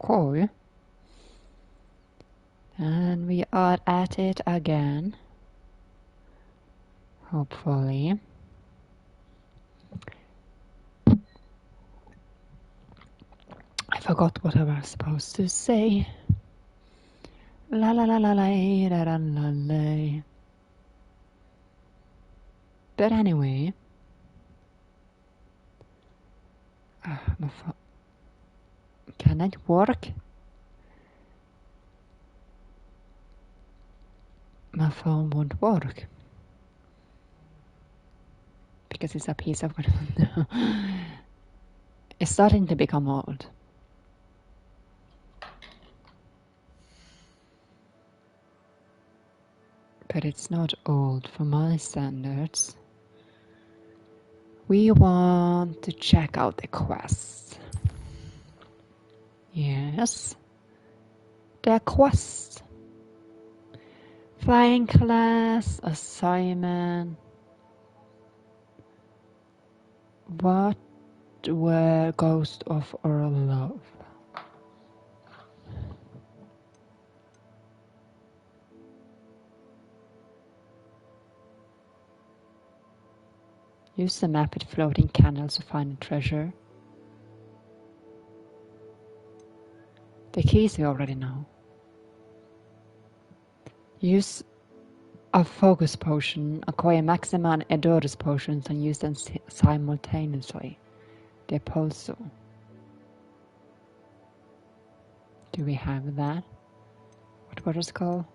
Cool. And we are at it again. Hopefully. I forgot what I was supposed to say. La la la la la la la la la. But anyway. My phone. Can it work? My phone won't work. Because it's a piece of... It's starting to become old. But it's not old for my standards. We want to check out the quest. Yes. The quest. Flying class, assignment. What were Ghost of Our Love? Use the map with floating candles to find a treasure. The keys we already know. Use a focus potion, acquire Maxima and Edorus potions and use them simultaneously. The puzzle. Do we have that? What was it called?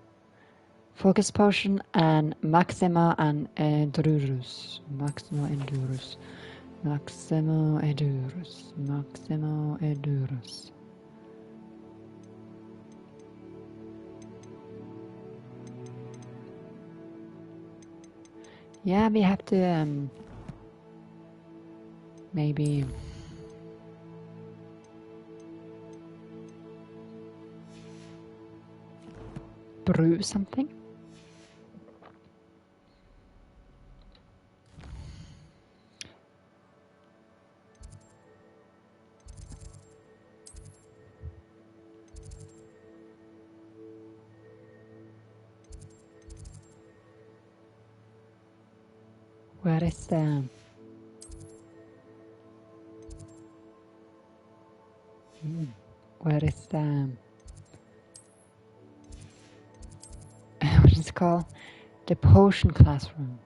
Focus potion and Maxima and Edurus. Maxima Edurus. Maximo Edurus. Maximo Edurus. Yeah, we have to maybe brew something. Where is the... Where is the... what is it called? The potion classroom.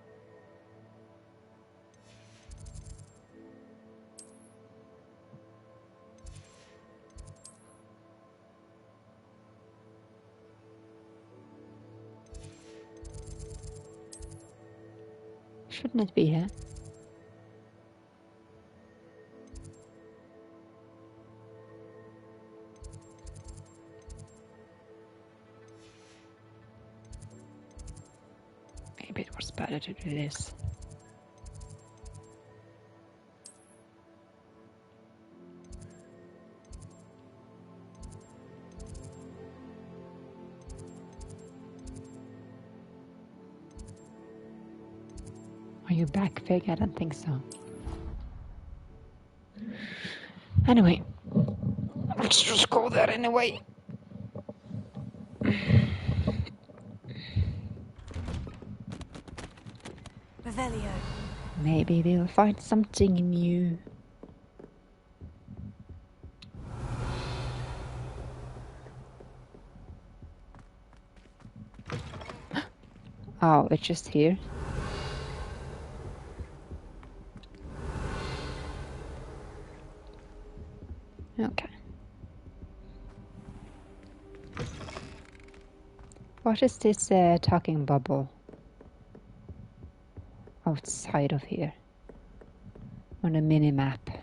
Shouldn't it be here? Maybe it was better to do this. Are you back, Fig? I don't think so. Anyway, let's just go there anyway. Revelio. Maybe we'll find something new. Oh, it's just here. Okay. What is this talking bubble outside of here on the mini map? I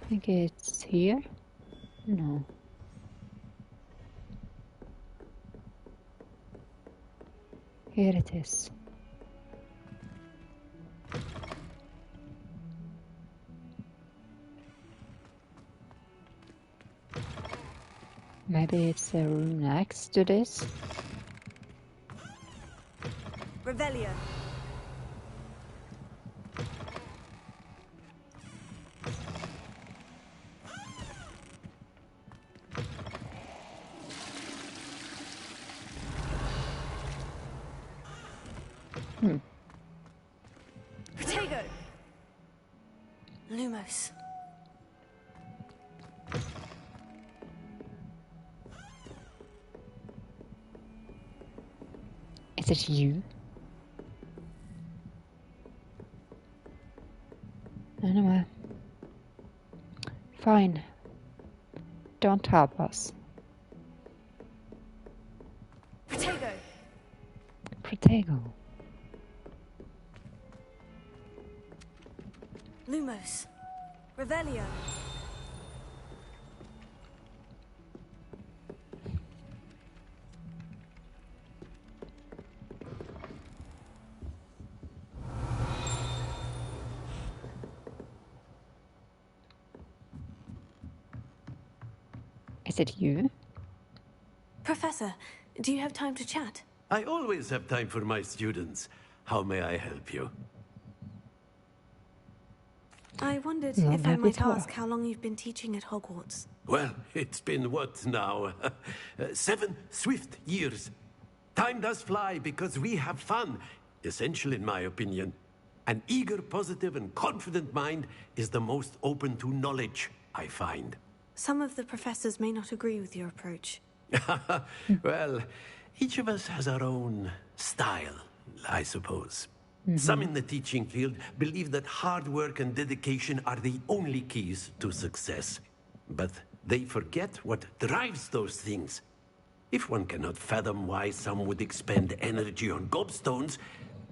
think it's here. No. Here it is. Maybe it's a room next to this. Revelio. Protego! Lumos. Is it you? Anyway. Fine. Don't help us. Protego! Protego. Lumos. Revelio. Is it you? Professor, do you have time to chat? I always have time for my students. How may I help you? I wondered Well, if I have we might ask talked? how long you've been teaching at Hogwarts. Well, it's been what now? 7 swift years. Time does fly because we have fun. Essential in my opinion. An eager, positive, and confident mind is the most open to knowledge, I find. Some of the professors may not agree with your approach. Well, each of us has our own style, I suppose. Some in the teaching field believe that hard work and dedication are the only keys to success. But they forget what drives those things. If one cannot fathom why some would expend energy on gobstones,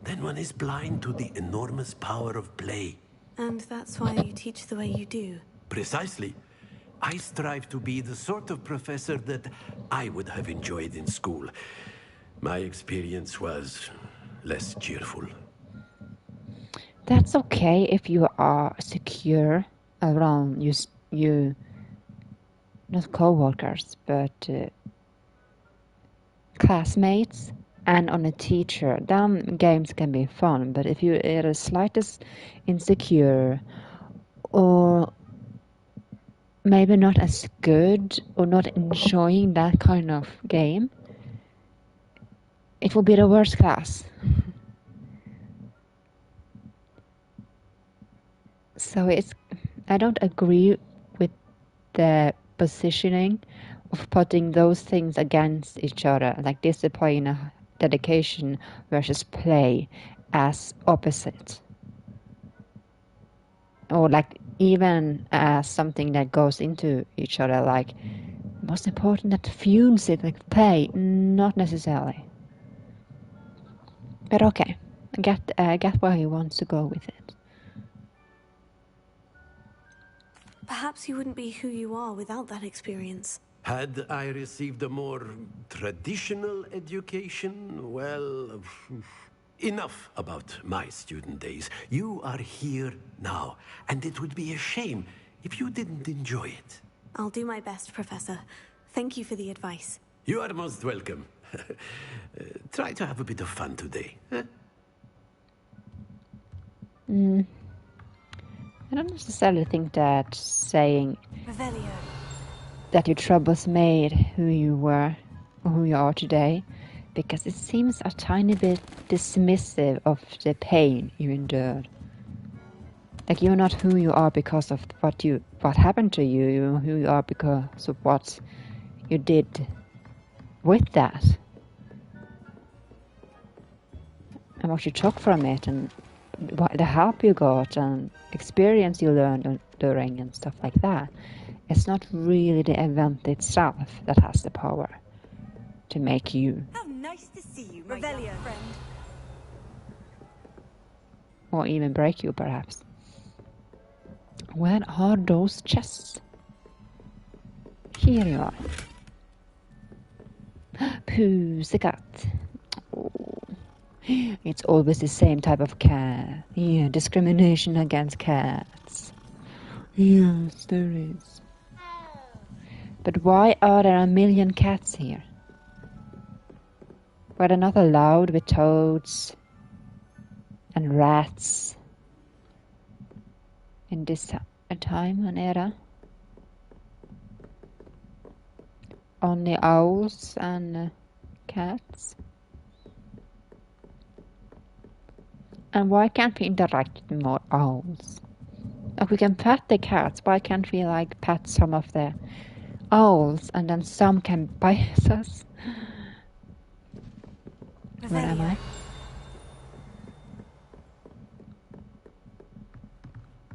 then one is blind to the enormous power of play. And that's why you teach the way you do. Precisely. I strive to be the sort of professor that I would have enjoyed in school. My experience was less cheerful. That's okay if you are secure around you not co-workers, but classmates and on a teacher. Then games can be fun, but if you are the slightest insecure or maybe not as good or not enjoying that kind of game, it will be the worst class. So I don't agree with the positioning of putting those things against each other, like discipline, dedication versus play, as opposite. Or like even as something that goes into each other, like most important that fuels it, like play, not necessarily. But okay, I get where he wants to go with it. Perhaps you wouldn't be who you are without that experience. Had I received a more traditional education, well, enough about my student days. You are here now, and it would be a shame if you didn't enjoy it. I'll do my best, Professor. Thank you for the advice. You are most welcome. Try to have a bit of fun today. Huh? I don't necessarily think that saying Revelio. that your troubles made who you were or who you are today, because it seems a tiny bit dismissive of the pain you endured. Like you're not who you are because of what happened to you. You're who you are because of what you did with that, and what you took from it, and the help you got, and experience you learned during, and stuff like that. It's not really the event itself that has the power to make you, How nice to see you, my Revelio. young friend. or even break you, perhaps. Where are those chests? Here you are. Pussycat. Oh. It's always the same type of cat. Yeah, discrimination against cats. Yes, there is. But why are there a million cats here? Were they not allowed with toads and rats in this time and era? Only owls and cats? And why can't we interact with more owls? Like we can pet the cats, why can't we like pet some of the owls and then some can bite us? Where am I?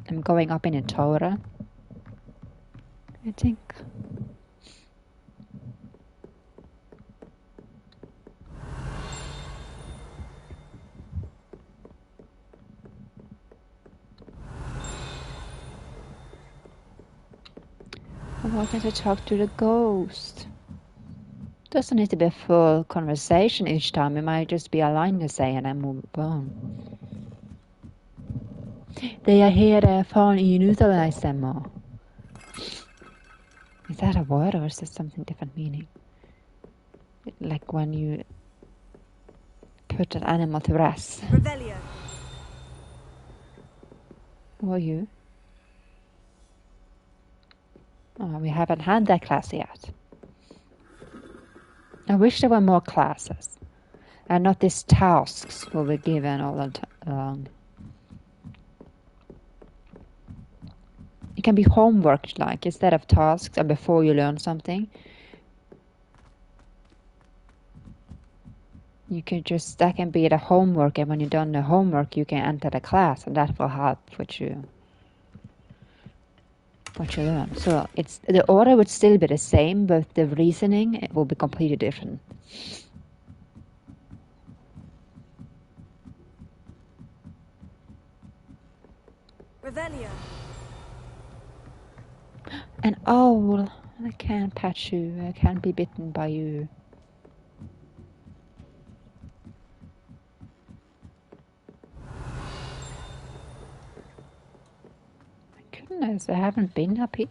I'm going up in a tower, I think. Why can't I talk to the ghost? Doesn't need to be a full conversation each time. It might just be a line to say and I move on. They are here for inutilize them more. Is that a word or is that something different meaning? Like when you put an animal to rest. Revelio. Who are you? Oh, we haven't had that class yet. I wish there were more classes. And not these tasks will be given all along. It can be homework, like, instead of tasks, and before you learn something. You can just, that can be the homework, and when you've done the homework, you can enter the class, and that will help what you learn. So it's, the order would still be the same, but the reasoning, it will be completely different. Revelio. An owl. I can't pet you. I can't be bitten by you. My goodness, I haven't been up here.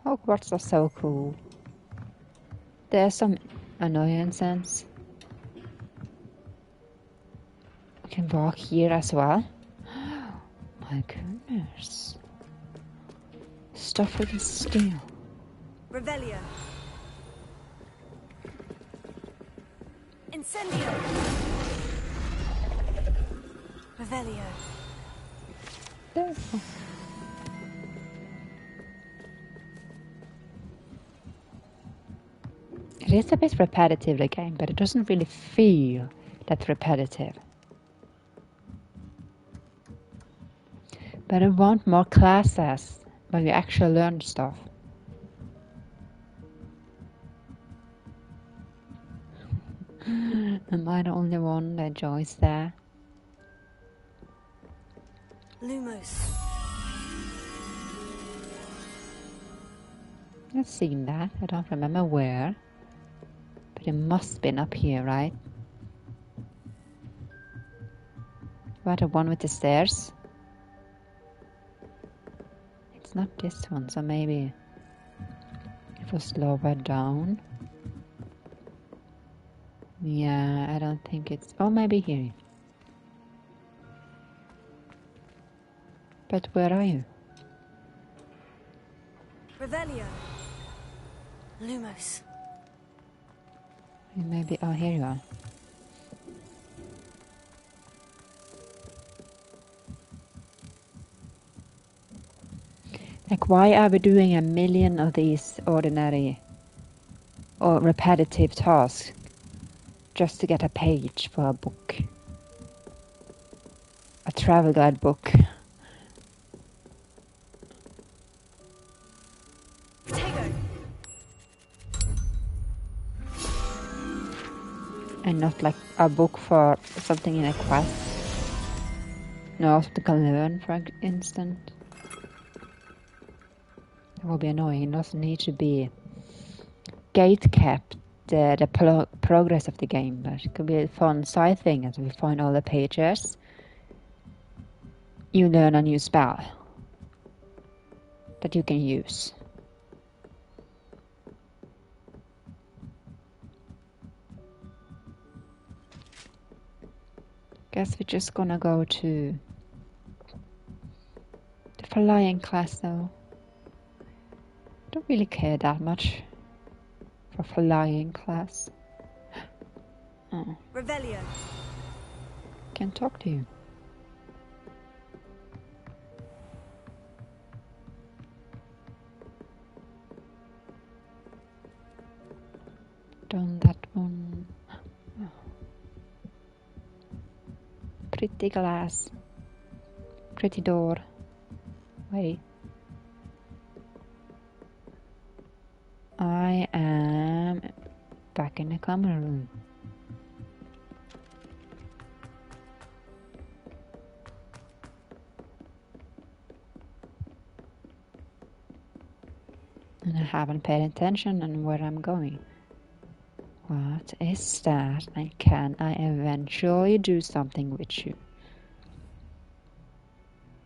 Hogwarts are so cool. There's some annoyances. I can walk here as well. My goodness. Stuff we can steal. Revelio. Incendio. Revelio. There. It is a bit repetitive, the game, but it doesn't really feel that repetitive. But I want more classes where you actually learn stuff. Am I the only one that enjoys that? Lumos. I've seen that. I don't remember where. But it must have been up here, right? What, the one with the stairs? It's not this one, so maybe it was lower down. Yeah, I don't think it's... Oh, maybe here. But where are you? Revelio. Lumos. Maybe... Oh, here you are. Like, why are we doing a million of these ordinary or repetitive tasks just to get a page for a book? A travel guide book. Potato. And not like a book for something in a quest. No, something to learn, for instance. It will be annoying. It doesn't need to be gate kept the progress of the game, but it could be a fun side thing as we find all the pages. You learn a new spell that you can use. Guess we're just gonna go to the flying class though. don't really care that much for flying class. Oh, Revelio. can't talk to you. Done that one. Oh. Pretty glass. Pretty door. Wait. I am back in the camera room. And I haven't paid attention on where I'm going. What is that? And can I eventually do something with you?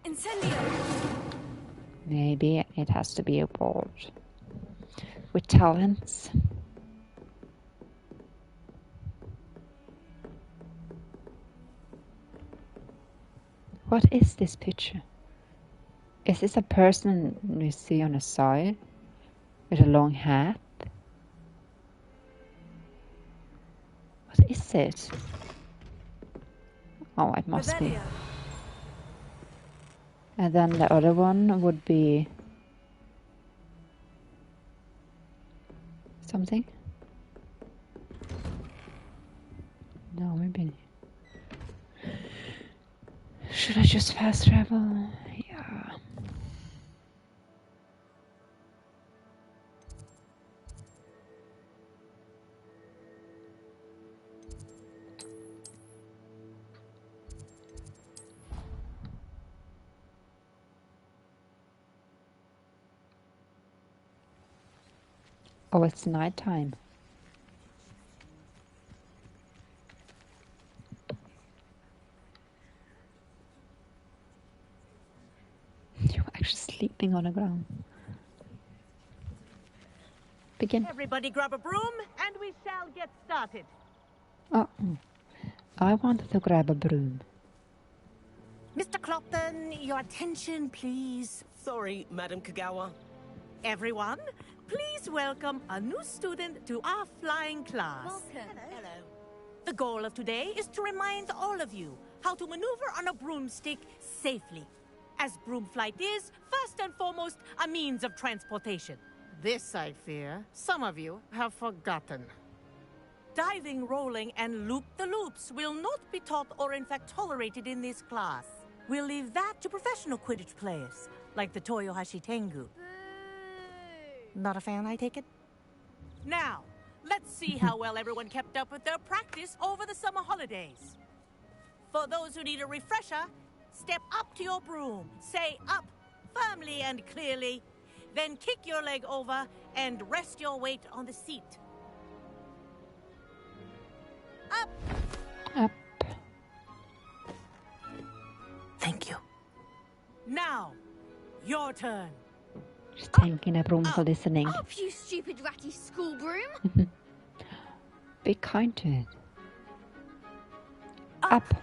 Incendio. Maybe it has to be a board. With talents. What is this picture? Is this a person we see on the side? With a long hat? What is it? Oh, it must be. Revelio. And then the other one would be something? No, maybe. Should I just fast travel? Yeah. Oh, it's nighttime. You're actually sleeping on the ground. Begin. Everybody grab a broom and we shall get started. Oh, I wanted to grab a broom. Mr. Clopton, your attention, please. Sorry, Madam Kagawa. Everyone, please welcome a new student to our flying class. Welcome. Hello. The goal of today is to remind all of you how to maneuver on a broomstick safely, as broom flight is, first and foremost, a means of transportation. This, I fear, some of you have forgotten. Diving, rolling, and loop-the-loops will not be taught or in fact tolerated in this class. We'll leave that to professional Quidditch players, like the Toyohashi Tengu. Not a fan, I take it? Now, let's see how well everyone kept up with their practice over the summer holidays. For those who need a refresher, step up to your broom, say up firmly and clearly, then kick your leg over and rest your weight on the seat. Up! Up. Thank you. Now, your turn. Just thanking a broom for listening. Up, you stupid ratty school broom! Be kind to it. Up.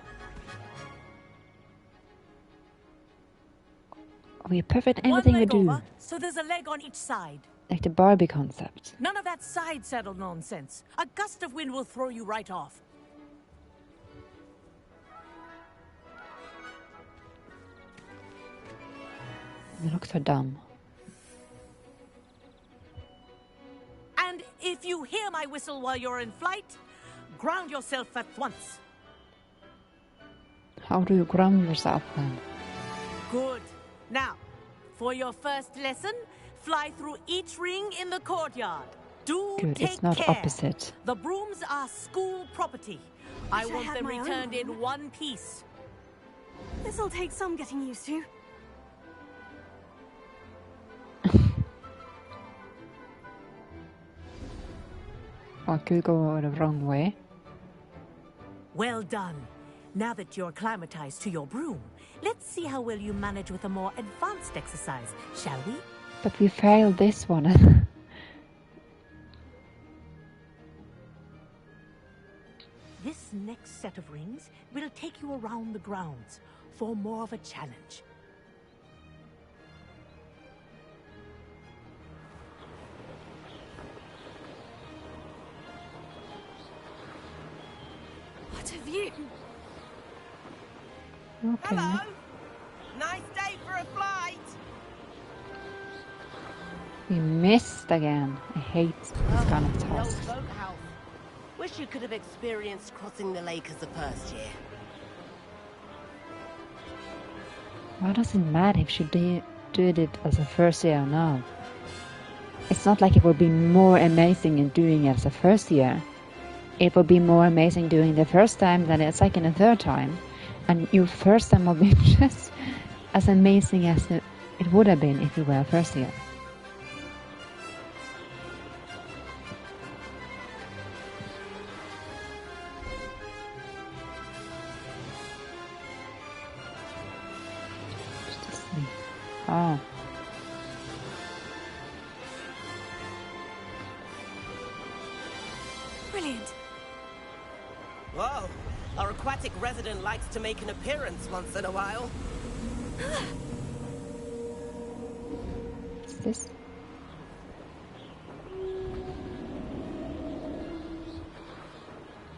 We are perfect in One everything we leg do. over, so there's a leg on each side. Like the Barbie concept. None of that side saddle nonsense. A gust of wind will throw you right off. You look so dumb. And if you hear my whistle while you're in flight, ground yourself at once. How do you ground yourself then? Good. Now, for your first lesson, fly through each ring in the courtyard. Do Good, take it's not care. opposite. The brooms are school property. I Wish I want had them my own returned in broom. one piece. This'll take some getting used to. I could go the wrong way. Well done. Now that you're acclimatized to your broom, let's see how well you manage with a more advanced exercise, shall we? But we failed this one. This next set of rings will take you around the grounds for more of a challenge. What a view! Okay. Hello. Nice day for a flight. We missed again. I hate this kind of The old tasks. boathouse. Wish you could have experienced crossing the lake as a first year. Why does it matter if she did it as a first year or not? It's not like it would be more amazing in doing it as a first year. It would be more amazing doing the first time than the second and third time. And your first time will be just as amazing as it would have been if you were a first year. Oh. Brilliant. Whoa, our aquatic resident likes to make an appearance once in a while. What's this?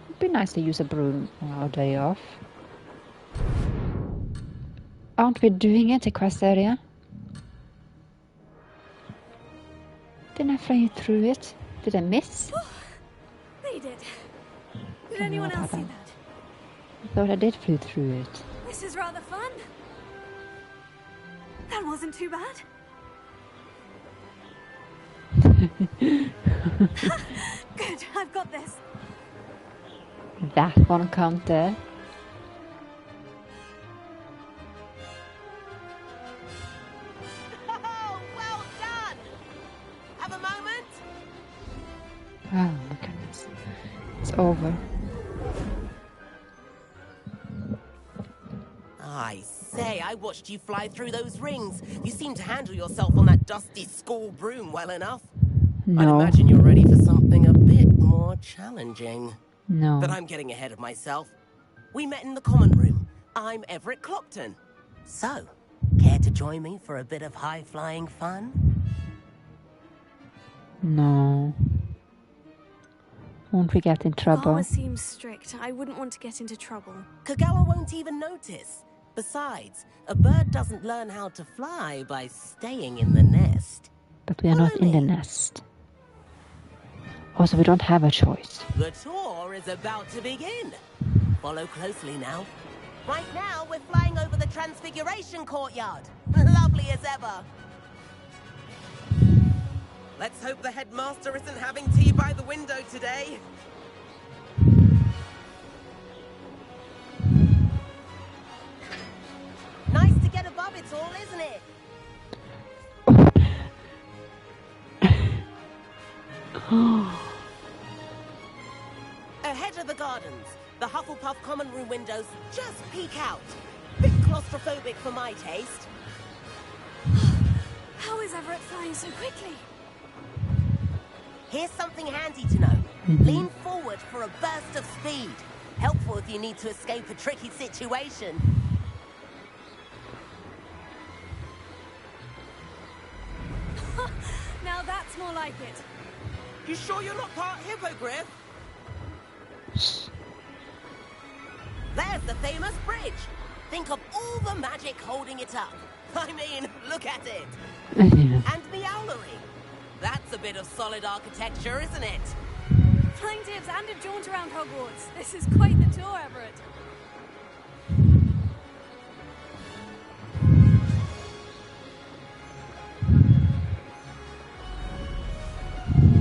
It'd be nice to use a broom on our day off. Aren't we doing it, the quest area? Didn't I fly through it? Did I miss? Made it. Did know anyone what else see happened. that? I thought I did fly through it. This is rather fun. That wasn't too bad. Good, I've got this. That one counted. Oh, well done. Have a moment. Oh my goodness. It's over. I say, I watched you fly through those rings. You seem to handle yourself on that dusty school broom well enough. I'd No. imagine you're ready for something a bit more challenging. No. But I'm getting ahead of myself. We met in the common room. I'm Everett Clopton. So, care to join me for a bit of high-flying fun? No. Won't we get in trouble? Kagawa seems strict. I wouldn't want to get into trouble. Kagawa won't even notice. Besides, a bird doesn't learn how to fly by staying in the nest. But we are not Follow in the me. nest. Also, we don't have a choice. The tour is about to begin. Follow closely now. Right now, we're flying over the Transfiguration Courtyard. Lovely as ever. Let's hope the headmaster isn't having tea by the window today. Nice to get above it all, isn't it? Ahead of the gardens, the Hufflepuff common room windows just peek out. Bit claustrophobic for my taste. How is Everett flying so quickly? Here's something handy to know. Lean forward for a burst of speed. Helpful if you need to escape a tricky situation. Now that's more like it. You sure you're not part hippogriff? There's the famous bridge. Think of all the magic holding it up. I mean, look at it. And Meowlery. That's a bit of solid architecture, isn't it? Flying tips and a jaunt around Hogwarts. This is quite the tour, Everett.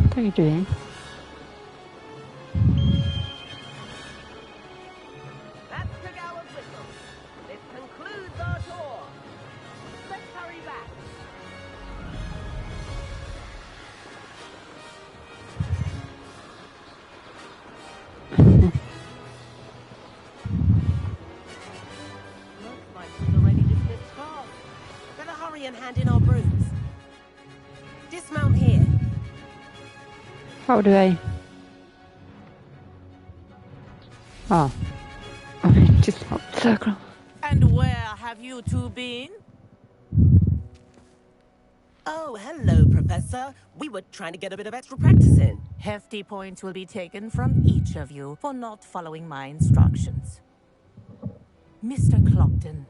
What are you doing? That's Kagawa's whistle. This concludes our tour. Let's hurry back. Looks like we've already dismissed class. Better hurry and hand in our brooms. Dismount here. How do I? Oh. Just not circle. And where have you two been? Oh, hello, Professor. We were trying to get a bit of extra practice in. Hefty points will be taken from each of you for not following my instructions. Mr. Clopton,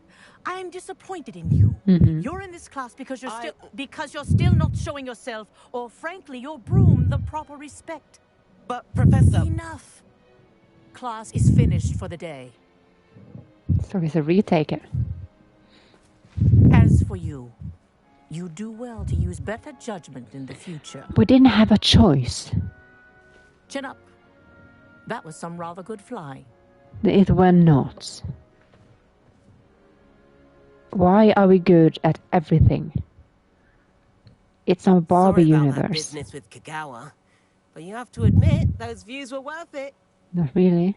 I'm disappointed in you. You're in this class because you're still not showing yourself, or frankly, your broom the proper respect. But, Professor... Enough. Class is finished for the day. So he's a retaker. As for you, you do well to use better judgment in the future. We didn't have a choice. Chin up. That was some rather good flying. It were not. Why are we good at everything? It's our Barbie Sorry about that universe. business with Kagawa, but you have to admit those views were worth it. Not really.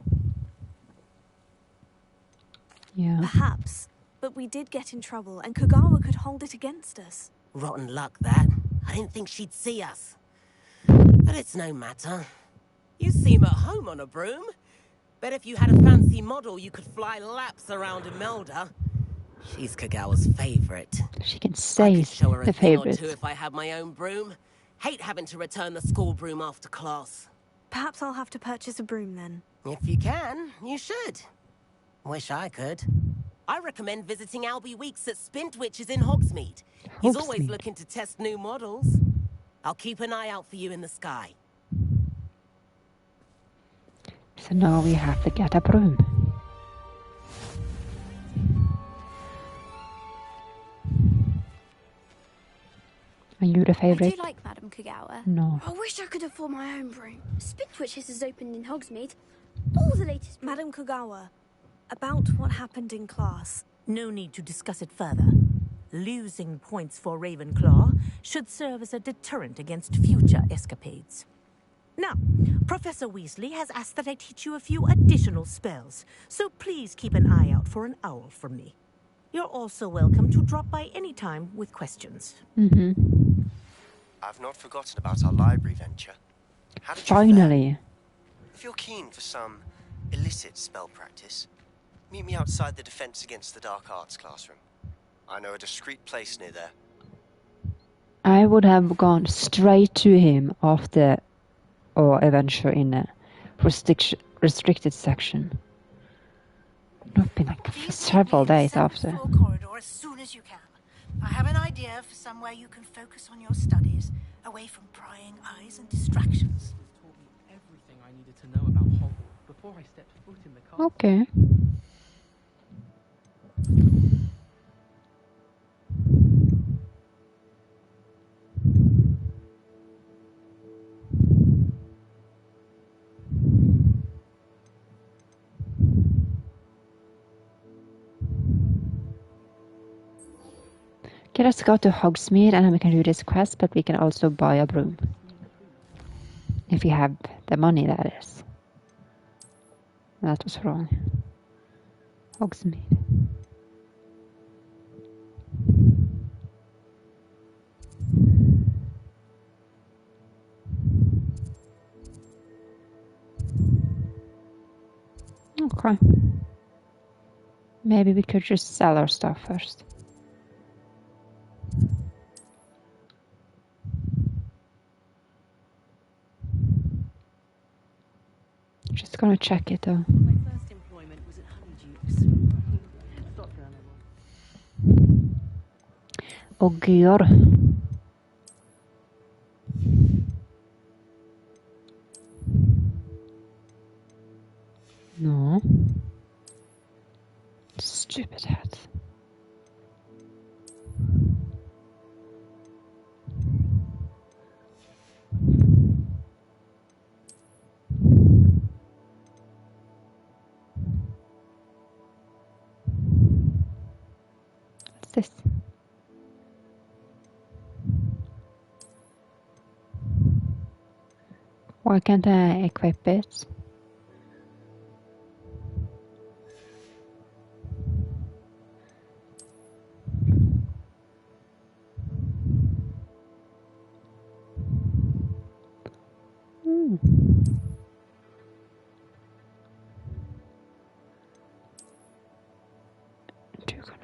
Yeah. Perhaps, but we did get in trouble, and Kagawa could hold it against us. Rotten luck, that. I didn't think she'd see us. But it's no matter. You seem at home on a broom. Bet if you had a fancy model, you could fly laps around Imelda. She's Kagawa's favorite. She can I say could show her the a thing or favorite. two if I had my own broom. Hate having to return the school broom after class. Perhaps I'll have to purchase a broom then. If you can, you should. Wish I could. I recommend visiting Albie Weeks at Spintwitches in Hogsmeade. He's always Hogsmeade. looking to test new models. I'll keep an eye out for you in the sky. So now we have to get a broom. Are you the I favorite? do like Madame Kagawa. No. I wish I could afford my own broom. Spintwitches has opened in Hogsmeade. All the latest... Madam Kagawa, about what happened in class. No need to discuss it further. Losing points for Ravenclaw should serve as a deterrent against future escapades. Now, Professor Weasley has asked that I teach you a few additional spells, so please keep an eye out for an owl from me. You're also welcome to drop by any time with questions. I've not forgotten about our library venture. How did you fare? Finally. If you're keen for some illicit spell practice, meet me outside the Defense Against the Dark Arts classroom. I know a discreet place near there. I would have gone straight to him after our adventure in a restricted section. Not been like for several days after. Floor corridor as soon as you can. I have an idea for somewhere you can focus on your studies, away from prying eyes and distractions. Told me everything I needed to know about Hogwarts before I stepped foot in the car. Okay. Okay, let's go to Hogsmeade and then we can do this quest, but we can also buy a broom. If we have the money, that is. That was wrong. Hogsmeade. Okay. Maybe we could just sell our stuff first. Just gonna check it though. My first employment was at Honeydukes. Och gör. No. Stupid hat. What's this? Why can't I equip it?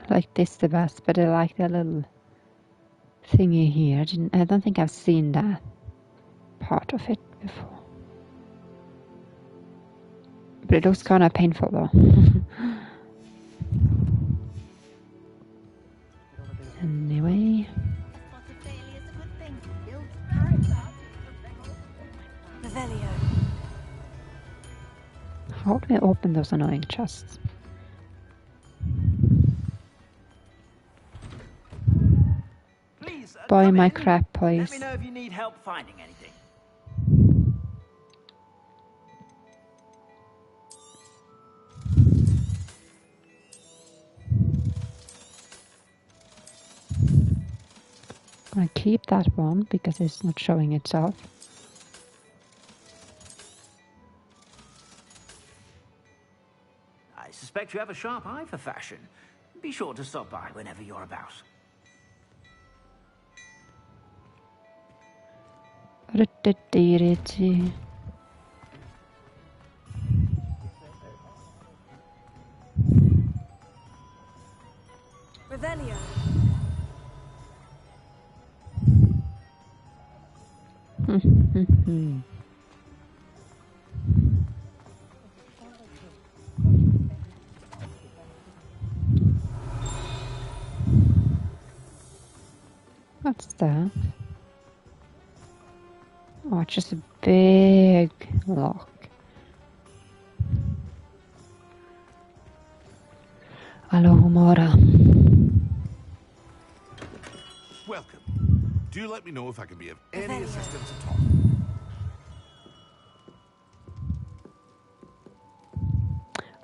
Like this the best, but I like the little thingy here. I don't think I've seen that part of it before. But it looks kind of painful though. Anyway. Revelio. How do I open those annoying chests? Please, Buy come my in. crap, please. Let me know if you need help finding anything. I keep that one because it's not showing itself. I suspect you have a sharp eye for fashion. Be sure to stop by whenever you're about. Revelio. What's that? Oh, it's just a big lock. Alohomora. Welcome. Do let me know if I can be of any assistance at all.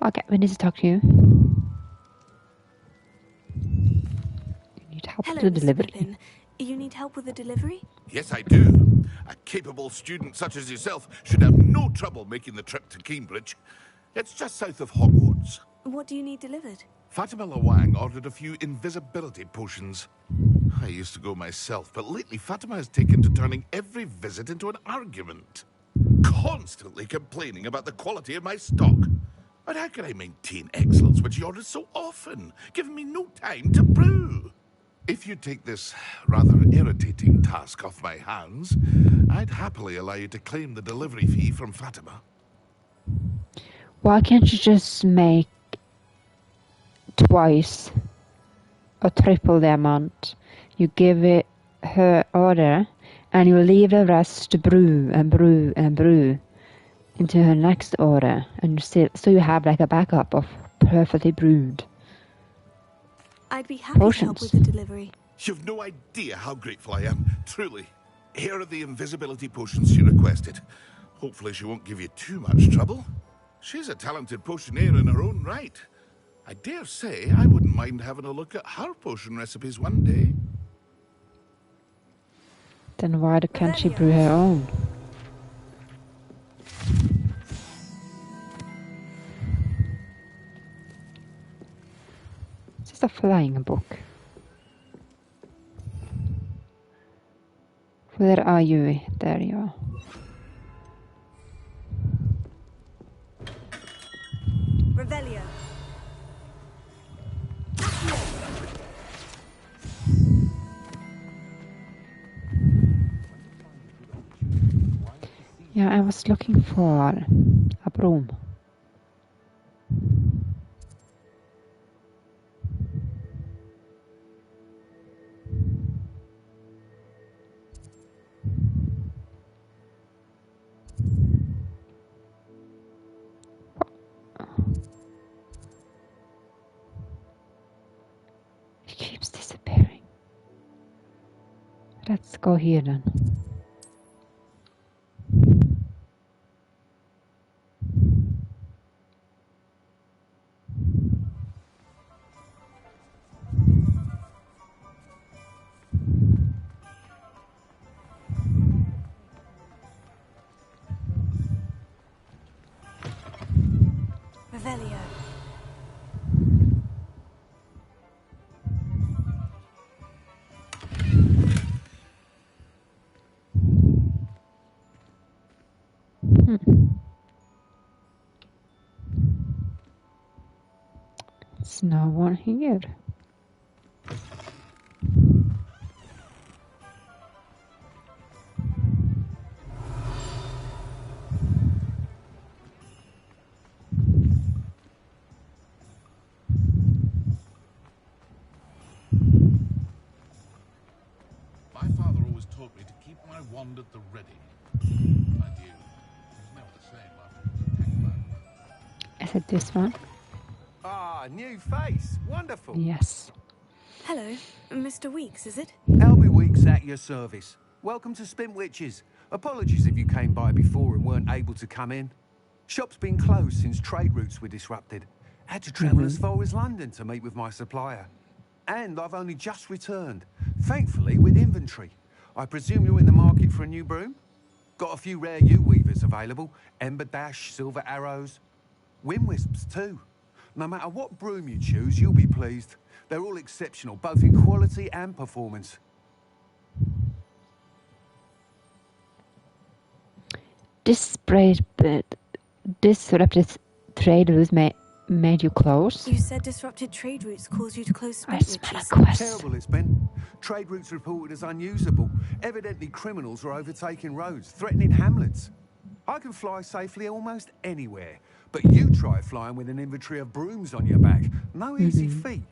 Okay, we need to talk to you. You need help Hello, with the Mr. delivery. Pippin. You need help with the delivery? Yes, I do. A capable student such as yourself should have no trouble making the trip to Cambridge. It's just south of Hogwarts. What do you need delivered? Fatima Lawang ordered a few invisibility potions. I used to go myself, but lately Fatima has taken to turning every visit into an argument. Constantly complaining about the quality of my stock. But how can I maintain excellence when she orders so often, giving me no time to brew? If you take this rather irritating task off my hands, I'd happily allow you to claim the delivery fee from Fatima. Why can't you just make twice or triple the amount? You give it her order and you leave the rest to brew and brew and brew into her next order, and so you have like a backup of perfectly brewed. I'd be happy to help with the delivery. You've no idea how grateful I am, truly. Here are the invisibility potions she requested. Hopefully she won't give you too much trouble. She's a talented potioneer in her own right. I dare say I wouldn't mind having a look at her potion recipes one day. Then why can't she brew her own? It's just a flying book. Where are you? There you are. Revelio. Yeah, I was looking for a broom. It keeps disappearing. Let's go here then. Revelio. There's no one here. Is it this one? Ah, new face. Wonderful. Yes. Hello, Mr. Weeks, is it? Albie Weeks at your service. Welcome to Spintwitches. Apologies if you came by before and weren't able to come in. Shop's been closed since trade routes were disrupted. Had to travel as far as London to meet with my supplier. And I've only just returned, thankfully with inventory. I presume you're in the market for a new broom? Got a few rare U-weavers available. Ember Dash, Silver Arrows. Wind Wisps too. No matter what broom you choose, you'll be pleased. They're all exceptional, both in quality and performance. Disrupted trade routes made you close? You said disrupted trade routes caused you to close I smell a Spintwitches. quest. Terrible it's been. Trade routes reported as unusable. Evidently criminals are overtaking roads, threatening hamlets. I can fly safely almost anywhere, but you try flying with an inventory of brooms on your back. No easy feat.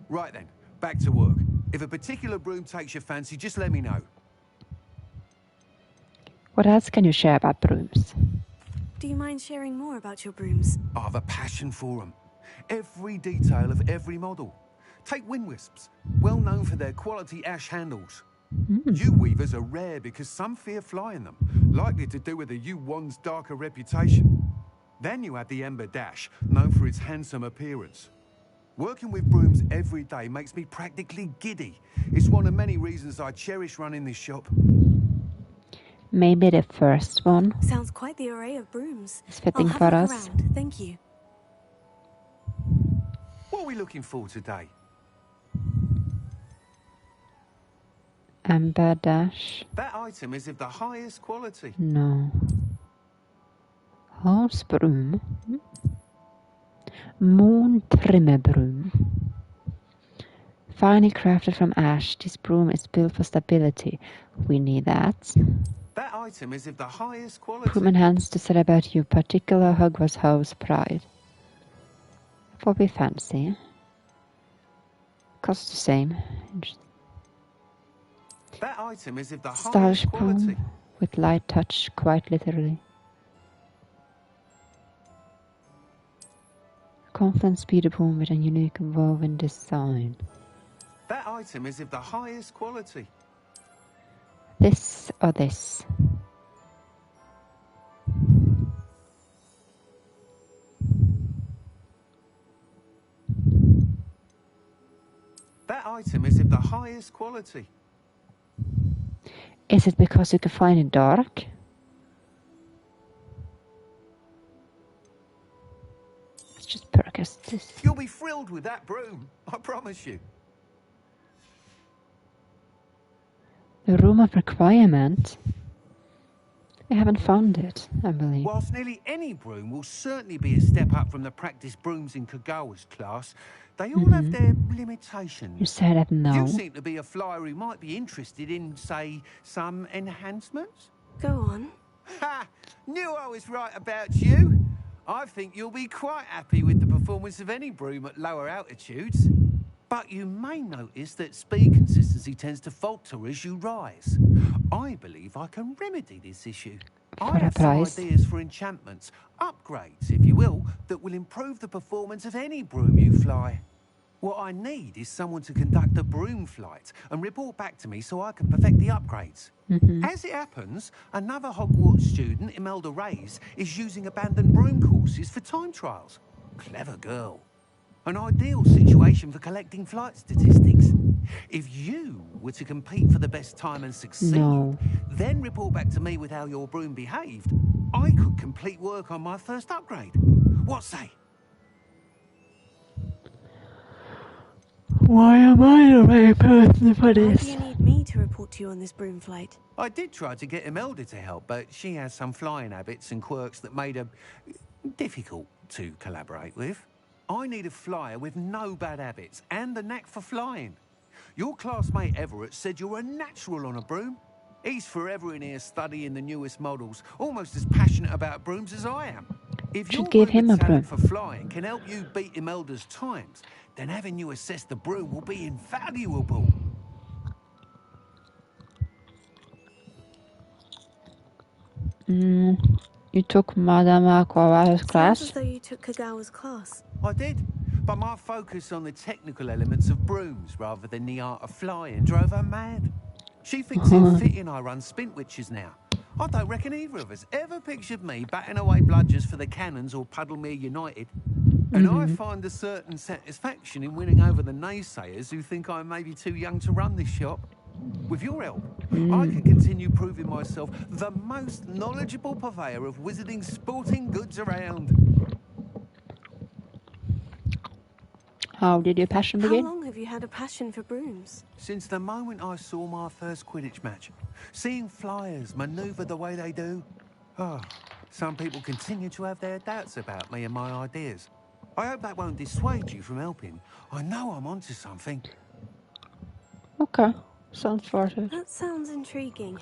Right then, back to work. If a particular broom takes your fancy, just let me know. What else can you share about brooms? Do you mind sharing more about your brooms? I have a passion for them. Every detail of every model. Take Wind Wisps, well known for their quality ash handles. U-weavers are rare because some fear flying them, likely to do with the U-1's darker reputation. Then you have the Ember Dash, known for its handsome appearance. Working with brooms every day makes me practically giddy. It's one of many reasons I cherish running this shop. Maybe the first one. Sounds quite the array of brooms. It's fitting I'll for have a look us. around. Thank you. What are we looking for today? Ember Dash. That item is of the highest quality. No. Horse broom. Moon trimmer broom. Finely crafted from ash, this broom is built for stability. We need that. That item is of the highest quality. Broom enhanced to celebrate your particular Hogwarts house pride. What we fancy. Costs the same. That item is of the Stylish highest quality. broom with light touch, quite literally. Confident speeder broom with a unique woven design. That item is of the highest quality. This or this? That item is of the highest quality. Is it because you can fly in the dark? Let's just purchase this. You'll be thrilled with that broom, I promise you. The room of requirement? I haven't found it, I believe. Whilst nearly any broom will certainly be a step up from the practice brooms in Kagawa's class, they all have their limitations. You said that no. You seem to be a flyer who might be interested in, say, some enhancements. Go on. Ha! Knew I was right about you. I think you'll be quite happy with the performance of any broom at lower altitudes. But you may notice that speed consistency tends to falter as you rise. I believe I can remedy this issue. I have some ideas for enchantments, upgrades, if you will, that will improve the performance of any broom you fly. What I need is someone to conduct a broom flight and report back to me so I can perfect the upgrades. As it happens, another Hogwarts student, Imelda Reyes, is using abandoned broom courses for time trials. Clever girl. An ideal situation for collecting flight statistics. If you were to compete for the best time and succeed, then report back to me with how your broom behaved, I could complete work on my first upgrade. What say? Why am I the right person for Why this? do you need me to report to you on this broom flight? I did try to get Imelda to help, but she has some flying habits and quirks that made her difficult to collaborate with. I need a flyer with no bad habits and the knack for flying. Your classmate Everett said you're a natural on a broom. He's forever in here studying the newest models, almost as passionate about brooms as I am. If Should your give him a broom for flying can help you beat Imelda's times, then having you assess the broom will be invaluable. You took Madame Kawara's Sounds class? as though you took Kagawa's class. I did, but my focus on the technical elements of brooms rather than the art of flying drove her mad. She thinks it's fitting I run Spint Witches now. I don't reckon either of us ever pictured me batting away bludgers for the Cannons or Puddlemere United. And I find a certain satisfaction in winning over the naysayers who think I may be too young to run this shop. With your help, I can continue proving myself the most knowledgeable purveyor of wizarding sporting goods around. How did your passion How begin? long have you had a passion for brooms? Since the moment I saw my first Quidditch match, seeing flyers manoeuvre the way they do. Oh, some people continue to have their doubts about me and my ideas. I hope that won't dissuade you from helping. I know I'm onto something. Okay, sounds sorted. That sounds intriguing.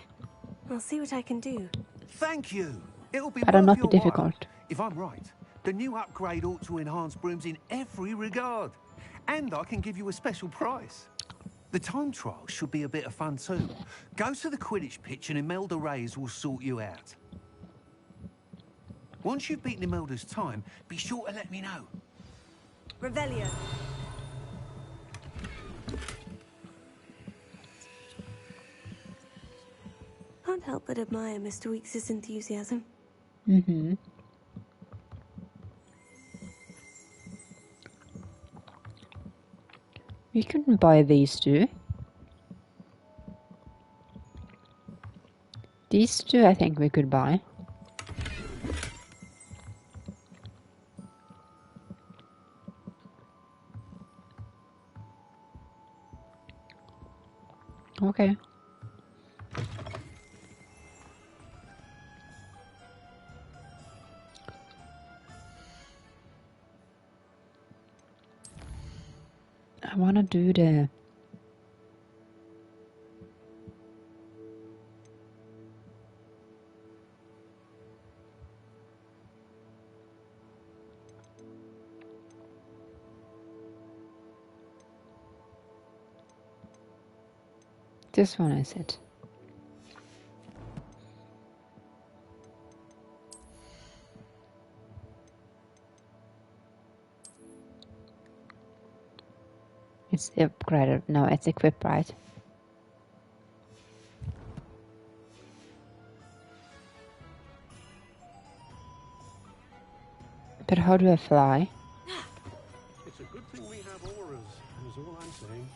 I'll see what I can do. Thank you. It'll be Better worth not be your while. difficult. If I'm right, the new upgrade ought to enhance brooms in every regard. And I can give you a special price. The time trial should be a bit of fun too. Go to the Quidditch pitch and Imelda Reyes will sort you out. Once you've beaten Imelda's time, be sure to let me know. Revelio. Can't help but admire Mr. Weekes' enthusiasm. Mm-hmm. We couldn't buy these two. These two I think we could buy. Okay. I wanna do the this one is it. It's upgraded. No, it's equipped, right? But how do I fly? It's a good thing we have auras, is all I'm saying.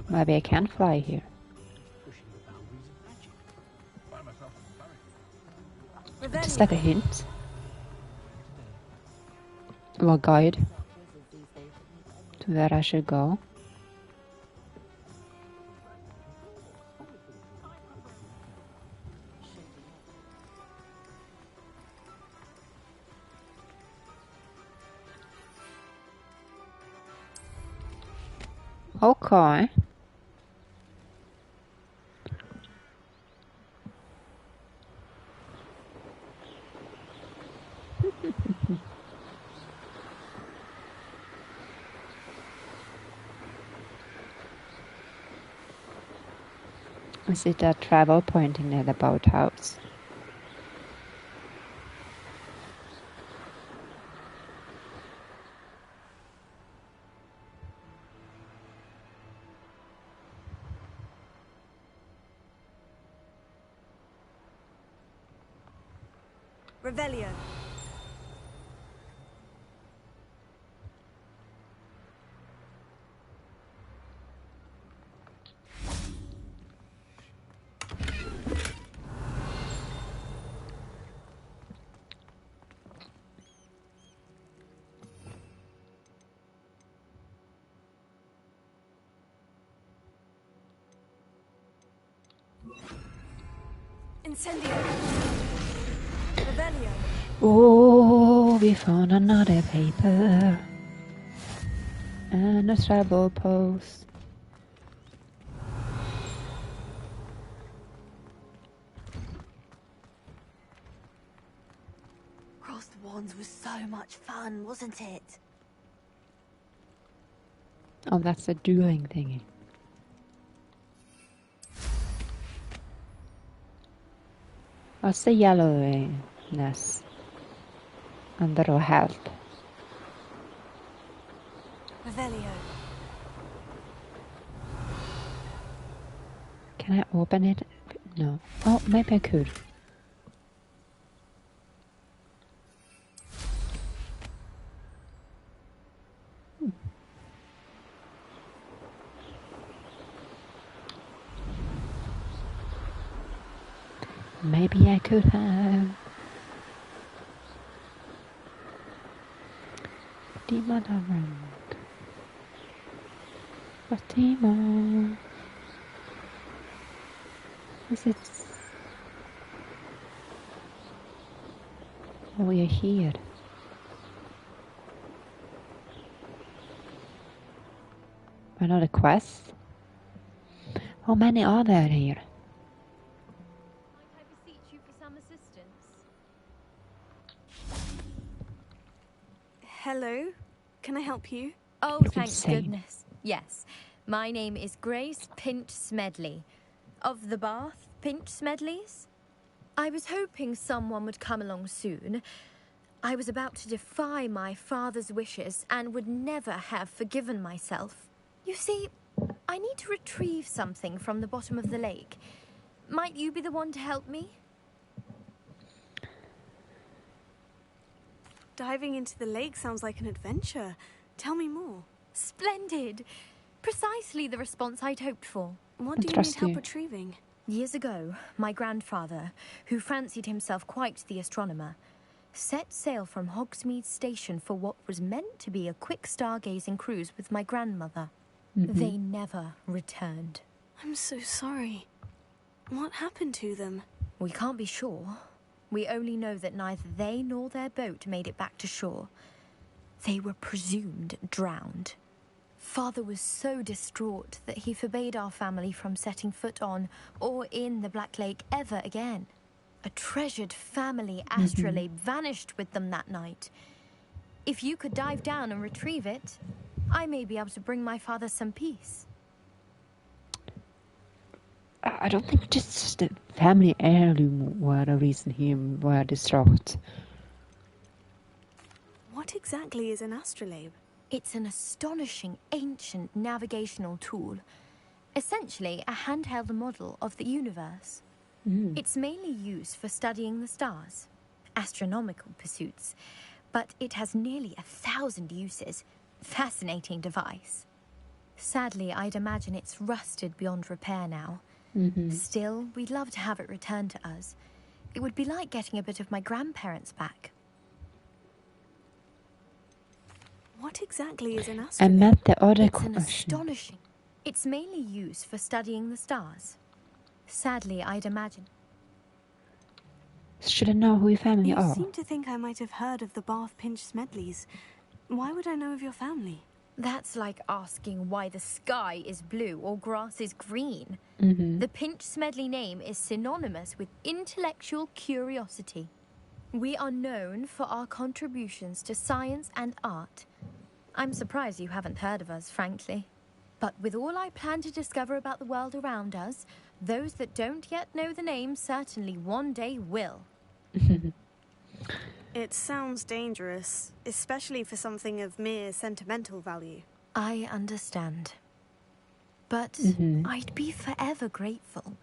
Maybe I can fly here. Just like a hint. Or a guide to where I should go. Okay. Is it a travel point in the boathouse? Revelio. Incendio. Revelio. Oh, we found another paper. And a travel post. Crossed Wands was so much fun, wasn't it? Oh, that's a dueling thingy. What's the yellowiness under our health? Revelio. Can I open it? No. Oh, maybe I could. Maybe I could have. Demon around. Fatima. Is it? Oh, we are here. Another quest? How many are there here? Might I beseech you for some assistance? Hello? Can I help you? Oh, Looking thank sane. goodness. Yes. My name is Grace Pinch Smedley. Of the Bath Pinch Smedleys? I was hoping someone would come along soon. I was about to defy my father's wishes and would never have forgiven myself. You see, I need to retrieve something from the bottom of the lake. Might you be the one to help me? Diving into the lake sounds like an adventure. Tell me more. Splendid! Precisely the response I'd hoped for. What do you need help retrieving? Years ago, my grandfather, who fancied himself quite the astronomer, set sail from Hogsmeade Station for what was meant to be a quick stargazing cruise with my grandmother. They never returned. I'm so sorry. What happened to them? We can't be sure. We only know that neither they nor their boat made it back to shore. They were presumed drowned. Father was so distraught that he forbade our family from setting foot on or in the Black Lake ever again. A treasured family astrolabe vanished with them that night. If you could dive down and retrieve it, I may be able to bring my father some peace. I don't think just the family heirloom were the reason he were distraught. What exactly is an astrolabe? It's an astonishing ancient navigational tool. Essentially a handheld model of the universe. It's mainly used for studying the stars, astronomical pursuits, but it has nearly 1,000 uses. Fascinating device. Sadly, I'd imagine it's rusted beyond repair now. Still, we'd love to have it returned to us. It would be like getting a bit of my grandparents back. What exactly is an I astrolabe? meant the other It's an question. astonishing. It's mainly used for studying the stars. Sadly, I'd imagine. Should I know who your family You are? seem to think I might have heard of the Bath Pinch Smedleys. Why would I know of your family? That's like asking why the sky is blue or grass is green. The Pinch Smedley name is synonymous with intellectual curiosity. We are known for our contributions to science and art. I'm surprised you haven't heard of us, frankly. But with all I plan to discover about the world around us, those that don't yet know the name certainly one day will. It sounds dangerous, especially for something of mere sentimental value. I understand. But I'd be forever grateful.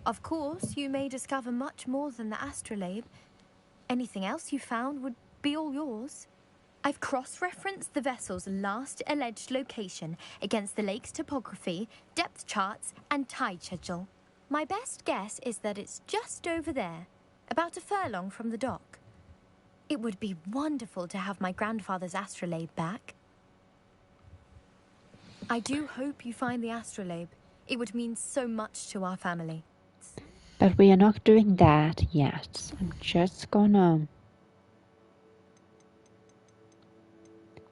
Of course, you may discover much more than the astrolabe. Anything else you found would be all yours. I've cross-referenced the vessel's last alleged location against the lake's topography, depth charts, and tide schedule. My best guess is that it's just over there, about a furlong from the dock. It would be wonderful to have my grandfather's astrolabe back. I do hope you find the astrolabe. It would mean so much to our family. But we are not doing that yet. I'm just gonna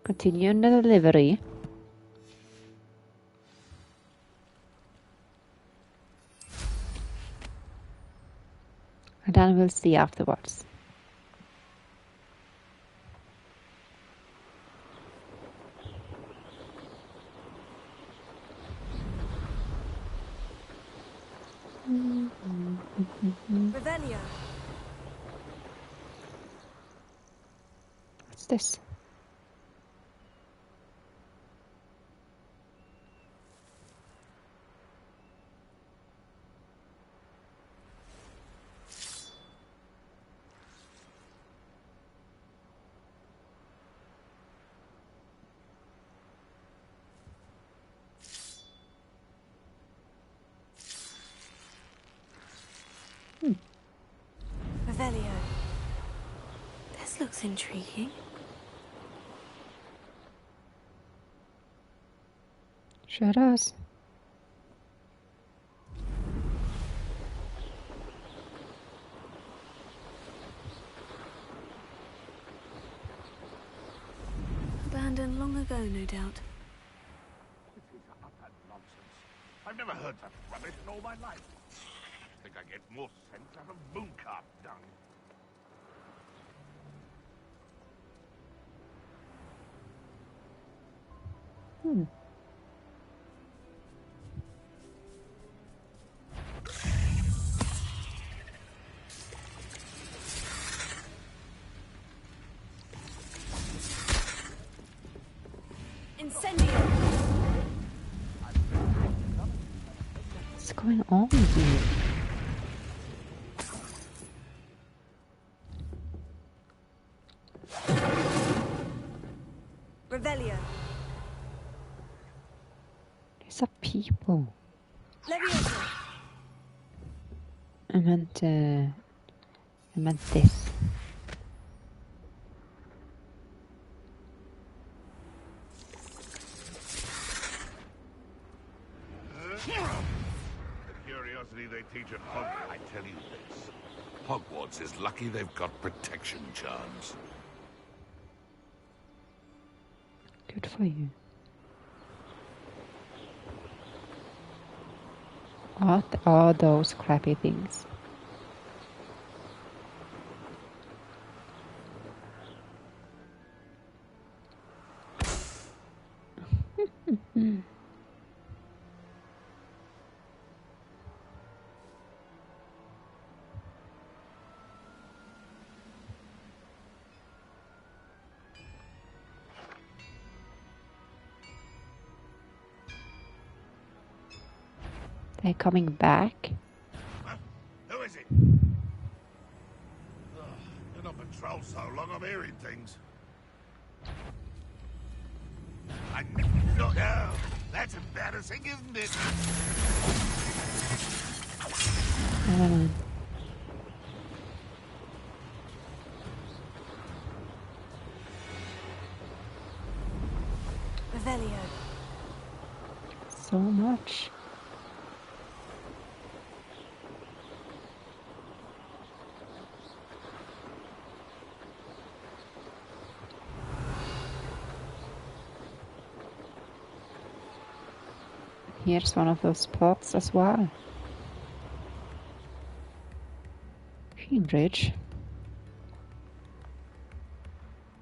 continue the delivery. And then we'll see afterwards. Revelio. What's this? Revelio. This looks intriguing. Sure does. Abandoned long ago, no doubt. I've never heard such rubbish in all my life. I think I get more sense out of mooncalf dung. Incendio. What's going on here? Revelio. These are people. Leviosa. I meant this. The curiosity they teach at Hogwarts. I tell you this. Hogwarts is lucky they've got protection charms. Good for you. What are those crappy things? They're coming back. Huh? Who is it? Been on patrol so long, I'm hearing things. Oh, that's embarrassing, isn't it? Never mind. Revelio. So much. Here's one of those spots as well. Cambridge.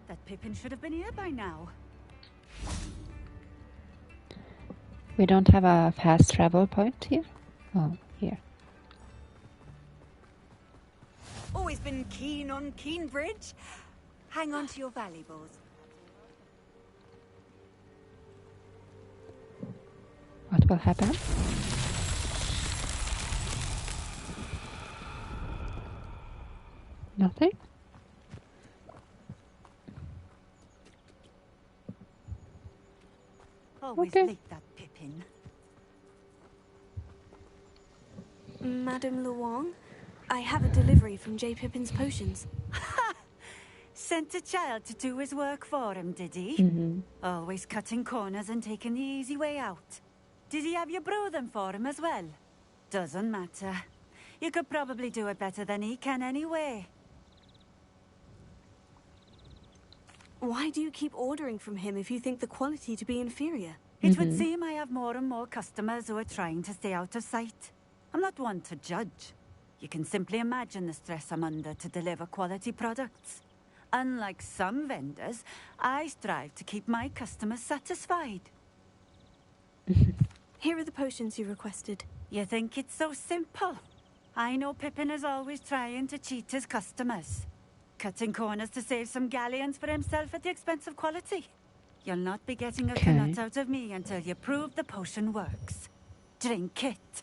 That Pippin should have been here by now. We don't have a fast travel point here? Oh, here. Always been keen on Keenbridge. Hang on to your valuables. What will happen? Nothing? Always Okay. late, that Pippin. Madame Luong, I have a delivery from J. Pippin's potions. Sent a child to do his work for him, did he? Mm-hmm. Always cutting corners and taking the easy way out. Did he have you brew them for him as well? Doesn't matter. You could probably do it better than he can anyway. Why do you keep ordering from him if you think the quality to be inferior? It would seem I have more and more customers who are trying to stay out of sight. I'm not one to judge. You can simply imagine the stress I'm under to deliver quality products. Unlike some vendors, I strive to keep my customers satisfied. Here are the potions you requested. You think it's so simple? I know Pippin is always trying to cheat his customers. Cutting corners to save some galleons for himself at the expense of quality. You'll not be getting a nut out of me until you prove the potion works. Drink it.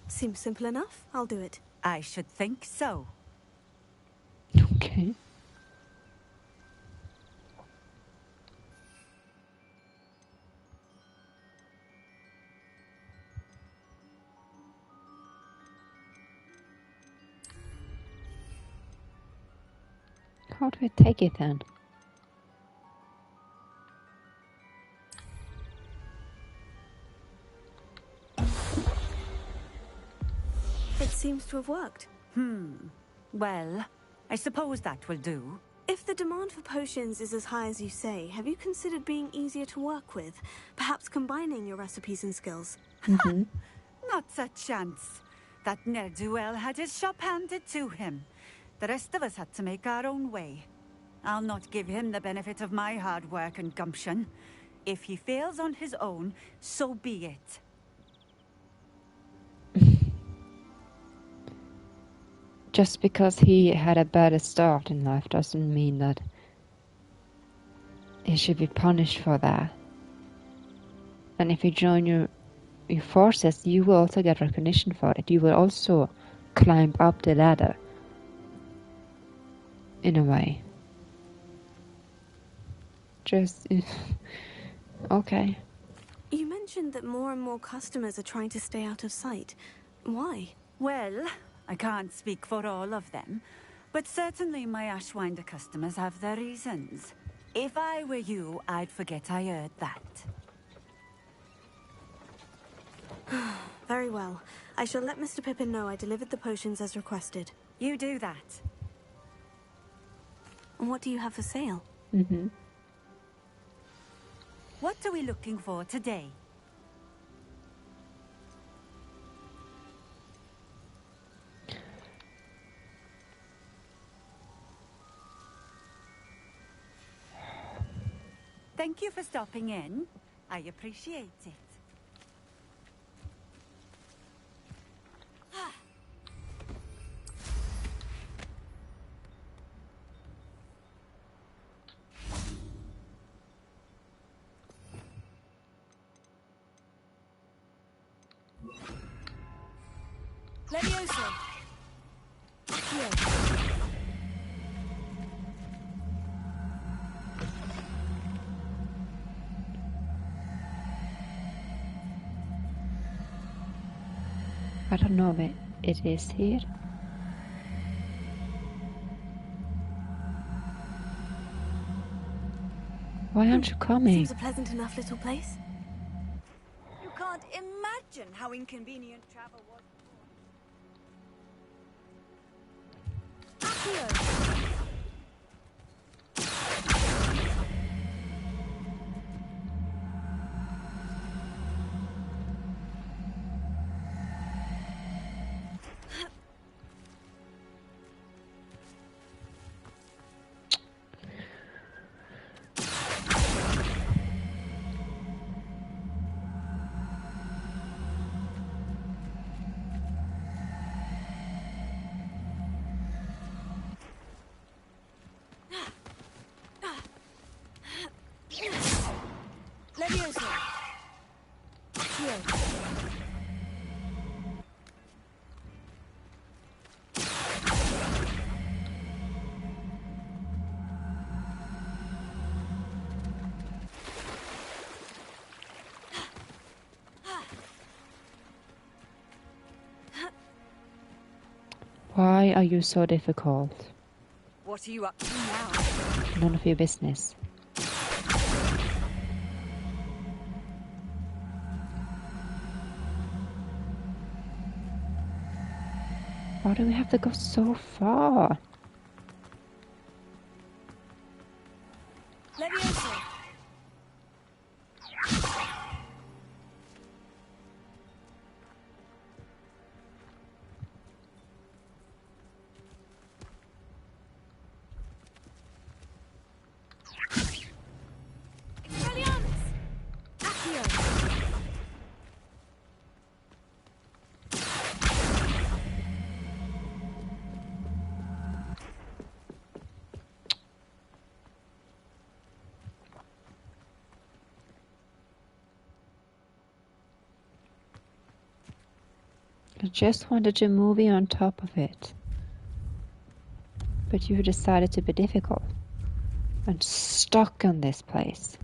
Seems simple enough. I'll do it. I should think so. Okay. How do I take it then? It seems to have worked. Well, I suppose that will do. If the demand for potions is as high as you say, have you considered being easier to work with? Perhaps combining your recipes and skills? Not a chance. That ne'er-do-well had his shop handed to him. The rest of us had to make our own way. I'll not give him the benefit of my hard work and gumption. If he fails on his own, so be it. Just because he had a better start in life doesn't mean that he should be punished for that. And if you join your forces, you will also get recognition for it. You will also climb up the ladder. In a way. Just... okay. You mentioned that more and more customers are trying to stay out of sight. Why? Well, I can't speak for all of them, but certainly my Ashwinder customers have their reasons. If I were you, I'd forget I heard that. Very well. I shall let Mr. Pippin know I delivered the potions as requested. You do that. And what do you have for sale? What are we looking for today? Thank you for stopping in. I appreciate it. Levioso. I don't know if it is here. Why aren't you coming? Seems a pleasant enough little place. You can't imagine how inconvenient travel was. Levioso. Why are you so difficult? What are you up to now? None of your business. Why do we have to go so far? Levioso. I just wanted a movie on top of it. But you decided to be difficult. I'm stuck on this place.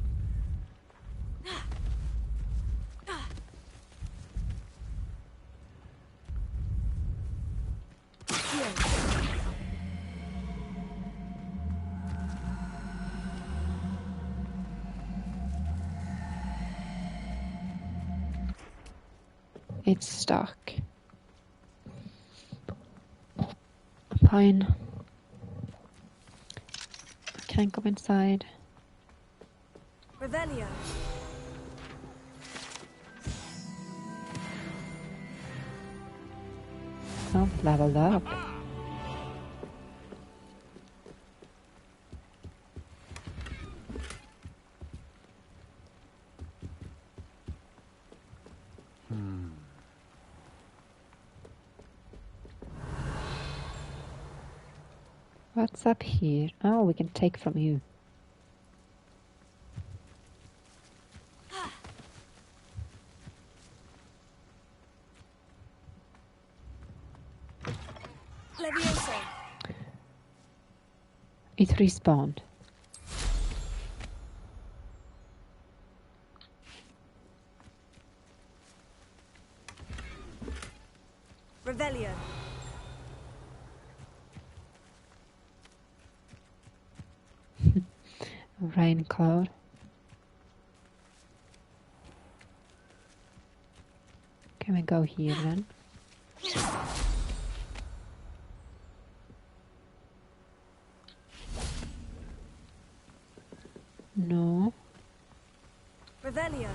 It's stuck. Fine. Can't go inside. Revelio. Oh, leveled up. What's up here? Oh, we can take from you. Levioso. It respawned. Revelio. Rain cloud. Can we go here then? No. Revelio.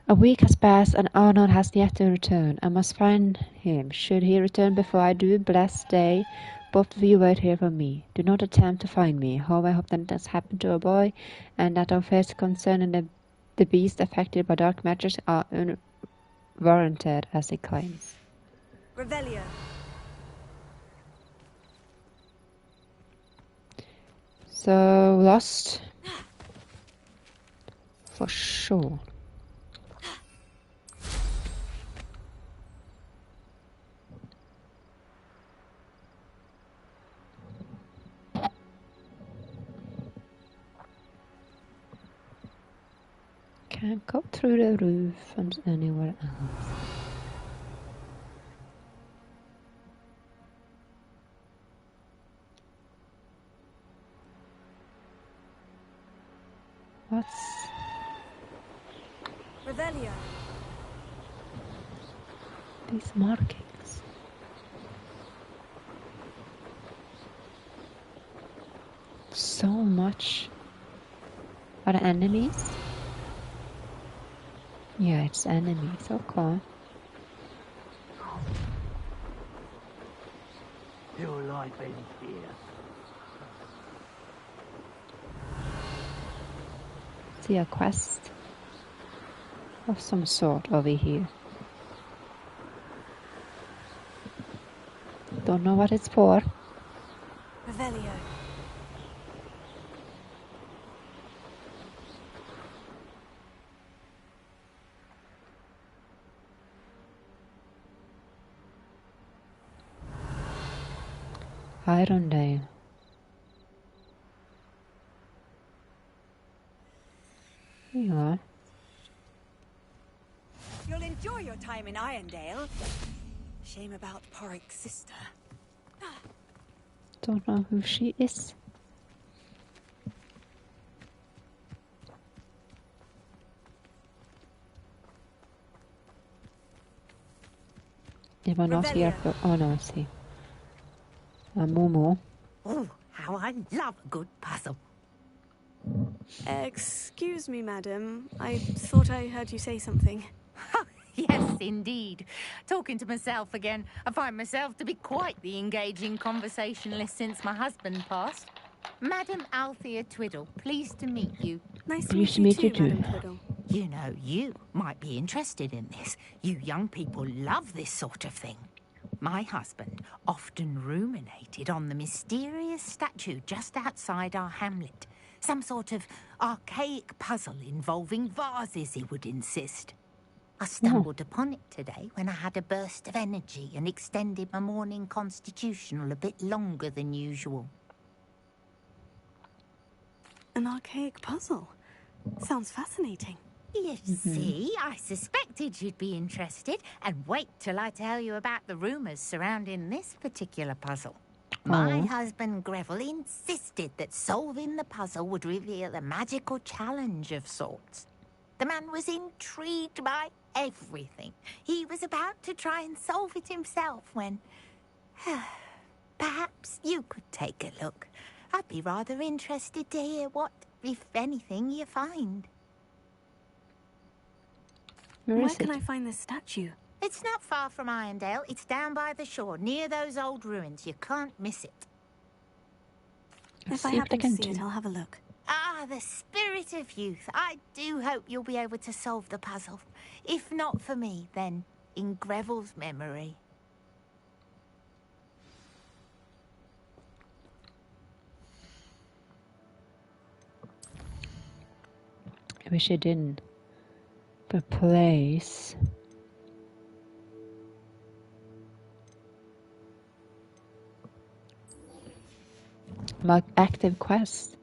A week has passed and Arnold has yet to return. I must find him. Should he return before I do, blessed day, both of you wait here for me. Do not attempt to find me. However, I hope that nothing has happened to a boy, and that our fears concerning the beast affected by dark magic are unwarranted, as he claims. Revelio. So, lost? For sure. Can't go through the roof and anywhere else. What's... Revelio. these markings? So much. Are there enemies? Yeah, it's enemies. Okay. Your life ends here. See a quest of some sort over here. Don't know what it's for. Revelio. Irondale. Here you are. You'll enjoy your time in Irondale. Shame about Porrick's sister. Don't know who she is. If I'm not here for... oh no, I see. A Momo. Oh, how I love a good puzzle. Excuse me, madam. I thought I heard you say something. Yes, indeed. Talking to myself again. I find myself to be quite the engaging conversationalist since my husband passed. Madam Althea Twiddle, pleased to meet you. Nice to Pleased meet to you meet too, you Madam too. Twiddle. You know, you might be interested in this. You young people love this sort of thing. My husband often ruminated on the mysterious statue just outside our hamlet. Some sort of archaic puzzle involving vases, he would insist. I stumbled upon it today when I had a burst of energy and extended my morning constitutional a bit longer than usual. An archaic puzzle. Sounds fascinating. You see, I suspected you'd be interested, and wait till I tell you about the rumours surrounding this particular puzzle. My husband Greville insisted that solving the puzzle would reveal a magical challenge of sorts. The man was intrigued by everything. He was about to try and solve it himself when... perhaps you could take a look. I'd be rather interested to hear what, if anything, you find. Where can I find this statue? It's not far from Irondale. It's down by the shore, near those old ruins. You can't miss it. If I happen to see it, I'll have a look. Ah, the spirit of youth. I do hope you'll be able to solve the puzzle. If not for me, then in Greville's memory. I wish I didn't. The place. Mark active quest.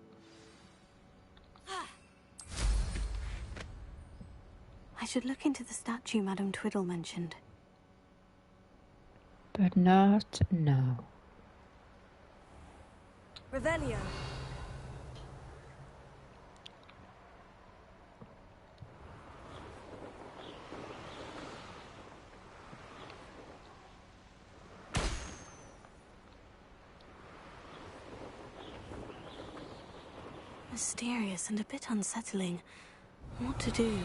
I should look into the statue Madam Twiddle mentioned. But not now. Revelio. Mysterious and a bit unsettling. What to do?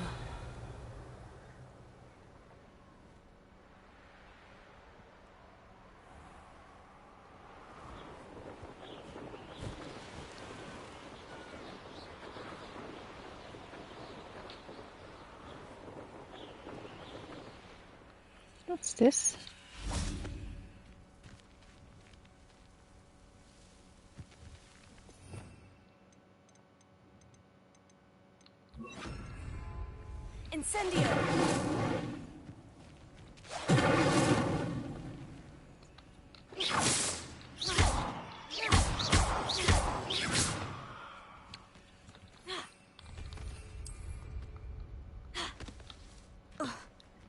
What's this? Incendio!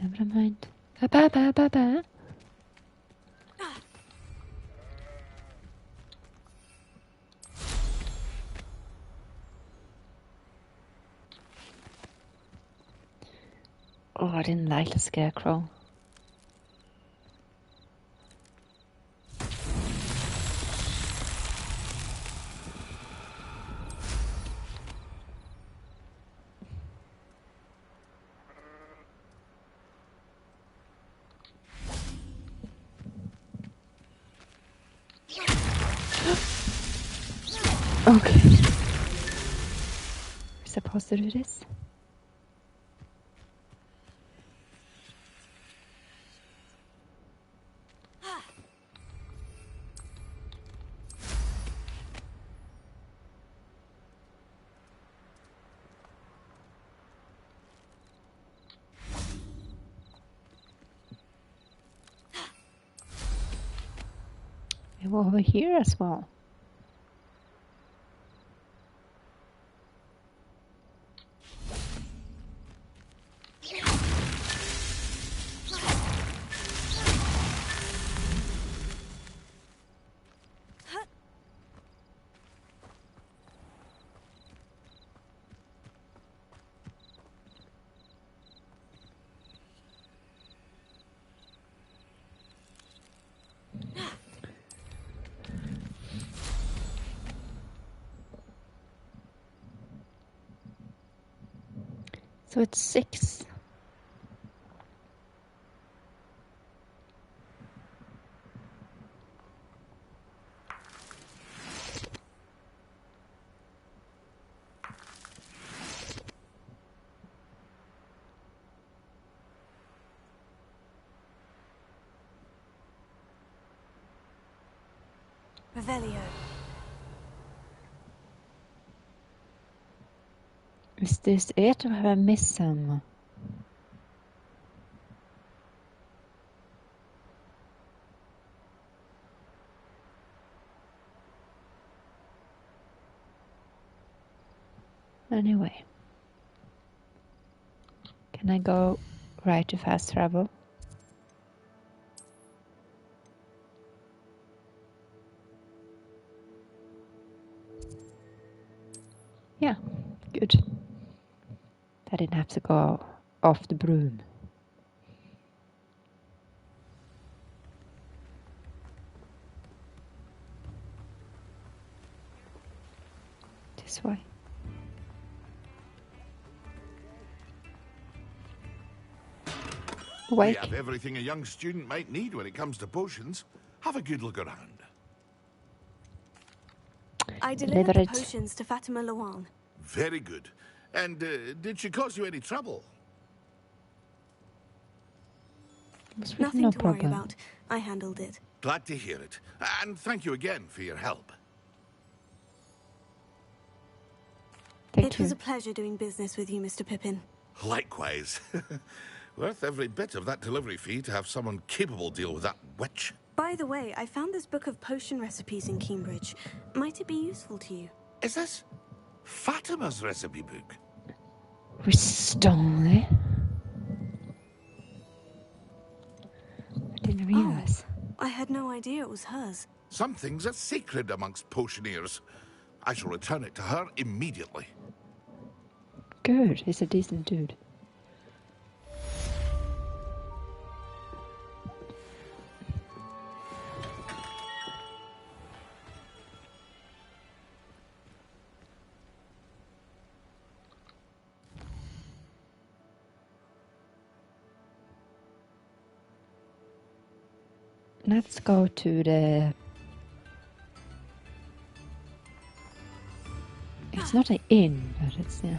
Never mind. Ba. Oh, I didn't like the scarecrow. Okay. We're supposed to do this? We're over here as well. So it's 6. Revelio. Is this it, or have I missed some? Anyway. Can I go right to fast travel? Yeah, good. I didn't have to go off the broom. This way. We Wake. have everything a young student might need when it comes to potions. Have a good look around. I delivered the it. potions to Fatima Lawan. Very good. And did she cause you any trouble? Nothing no to worry problem. about. I handled it. Glad to hear it. And thank you again for your help. It was a pleasure doing business with you, Mr. Pippin. Likewise. Worth every bit of that delivery fee to have someone capable deal with that witch. By the way, I found this book of potion recipes in Cambridge. Might it be useful to you? Is this Fatima's recipe book? We stole it. I didn't realize. I had no idea it was hers. Some things are sacred amongst potioneers. I shall return it to her immediately. Good, he's a decent dude. Let's go to the... It's not an inn, but it's the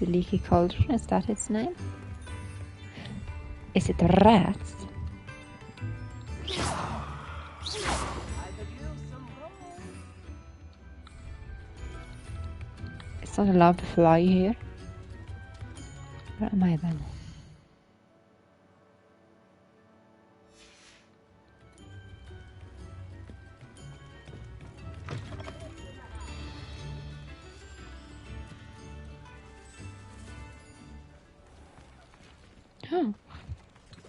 Leaky Cauldron, is that its name? Is it rats? It's not allowed to fly here. Where am I then? Oh.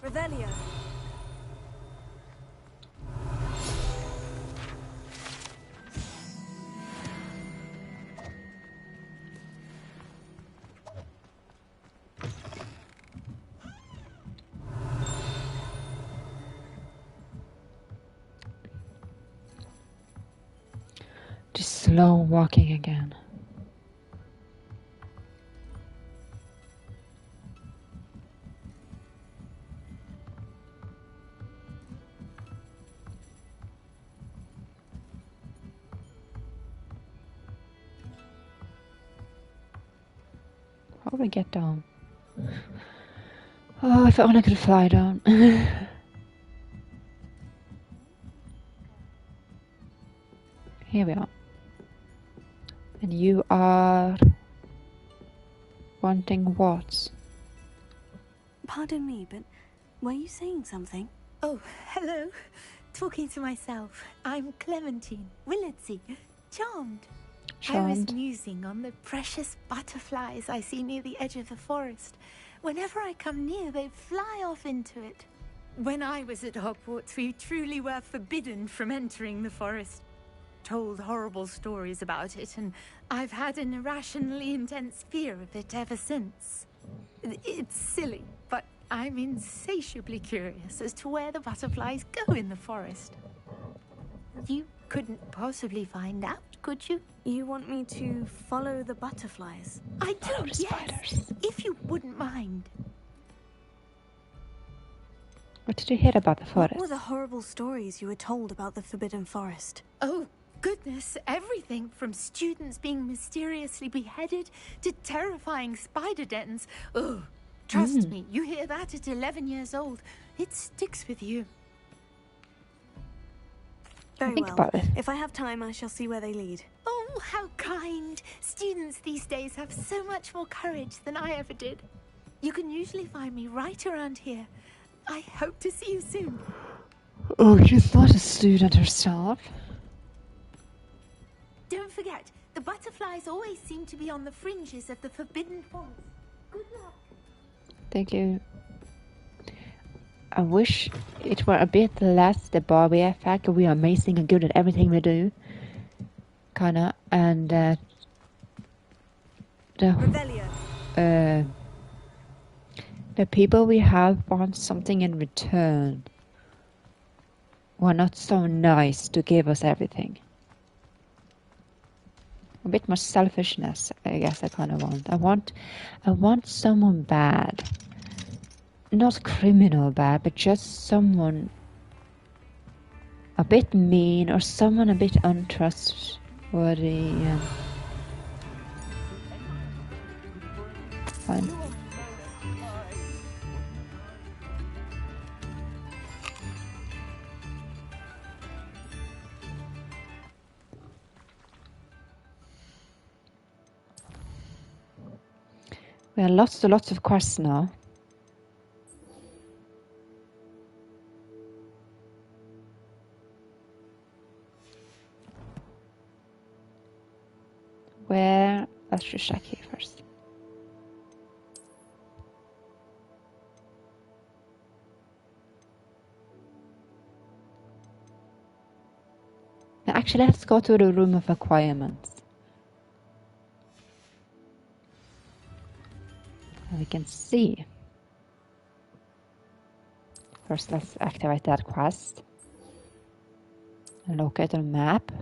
Revelio. Just slow walking again. How do we get down? Oh, if I only could fly down. Here we are. And you are wanting what? Pardon me, but were you saying something? Oh, hello. Talking to myself. I'm Clementine Willardsey. Charmed. I was Charmed. musing on the precious butterflies I see near the edge of the forest. Whenever I come near, they fly off into it. When I was at Hogwarts, we truly were forbidden from entering the forest. Told horrible stories about it, and I've had an irrationally intense fear of it ever since. It's silly, but I'm insatiably curious as to where the butterflies go in the forest. You couldn't possibly find out, could you? You want me to follow the butterflies? I do, yes. Spiders. If you wouldn't mind. What did you hear about the What forest? were the horrible stories you were told about the Forbidden Forest? Oh, goodness, everything from students being mysteriously beheaded to terrifying spider dens. Oh, trust me, you hear that at 11 years old. It sticks with you. Very think well. about it. If I have time, I shall see where they lead. Oh, how kind. Students these days have so much more courage than I ever did. You can usually find me right around here. I hope to see you soon. Oh, she's not a student herself. Don't forget, the butterflies always seem to be on the fringes of the forbidden forest. Good luck. Thank you. I wish it were a bit less the Barbie effect. We are amazing and good at everything we do. Kinda. And the people we have want something in return. Were not so nice to give us everything. A bit more selfishness, I guess I kind of want. I want someone bad. Not criminal bad, but just someone a bit mean or someone a bit untrustworthy. And fine. We have lots and lots of quests now. Let's just check here first. Actually, let's go to the room of requirements. And we can see. First, let's activate that quest. And locate the map.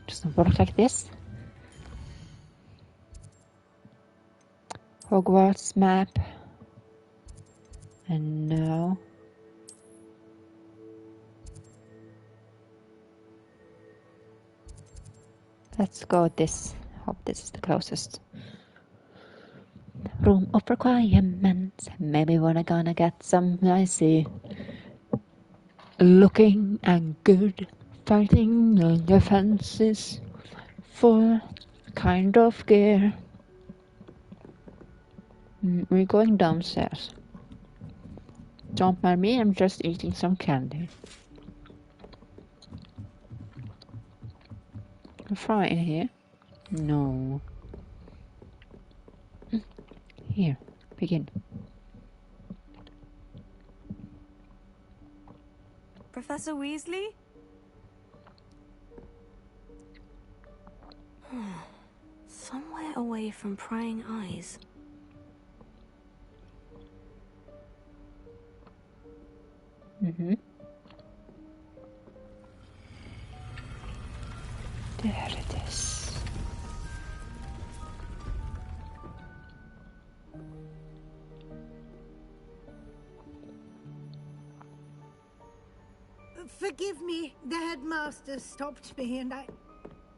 Doesn't work like this. Hogwarts map. And no. Let's go this. Hope this is the closest. Room of requirements. Maybe we're gonna get some nicey looking and good fighting on defenses for kind of gear. We're going downstairs. Don't mind me, I'm just eating some candy. Fry in here? No. Here, begin. Professor Weasley? Somewhere away from prying eyes. There it is. Forgive me, the headmaster stopped me and I...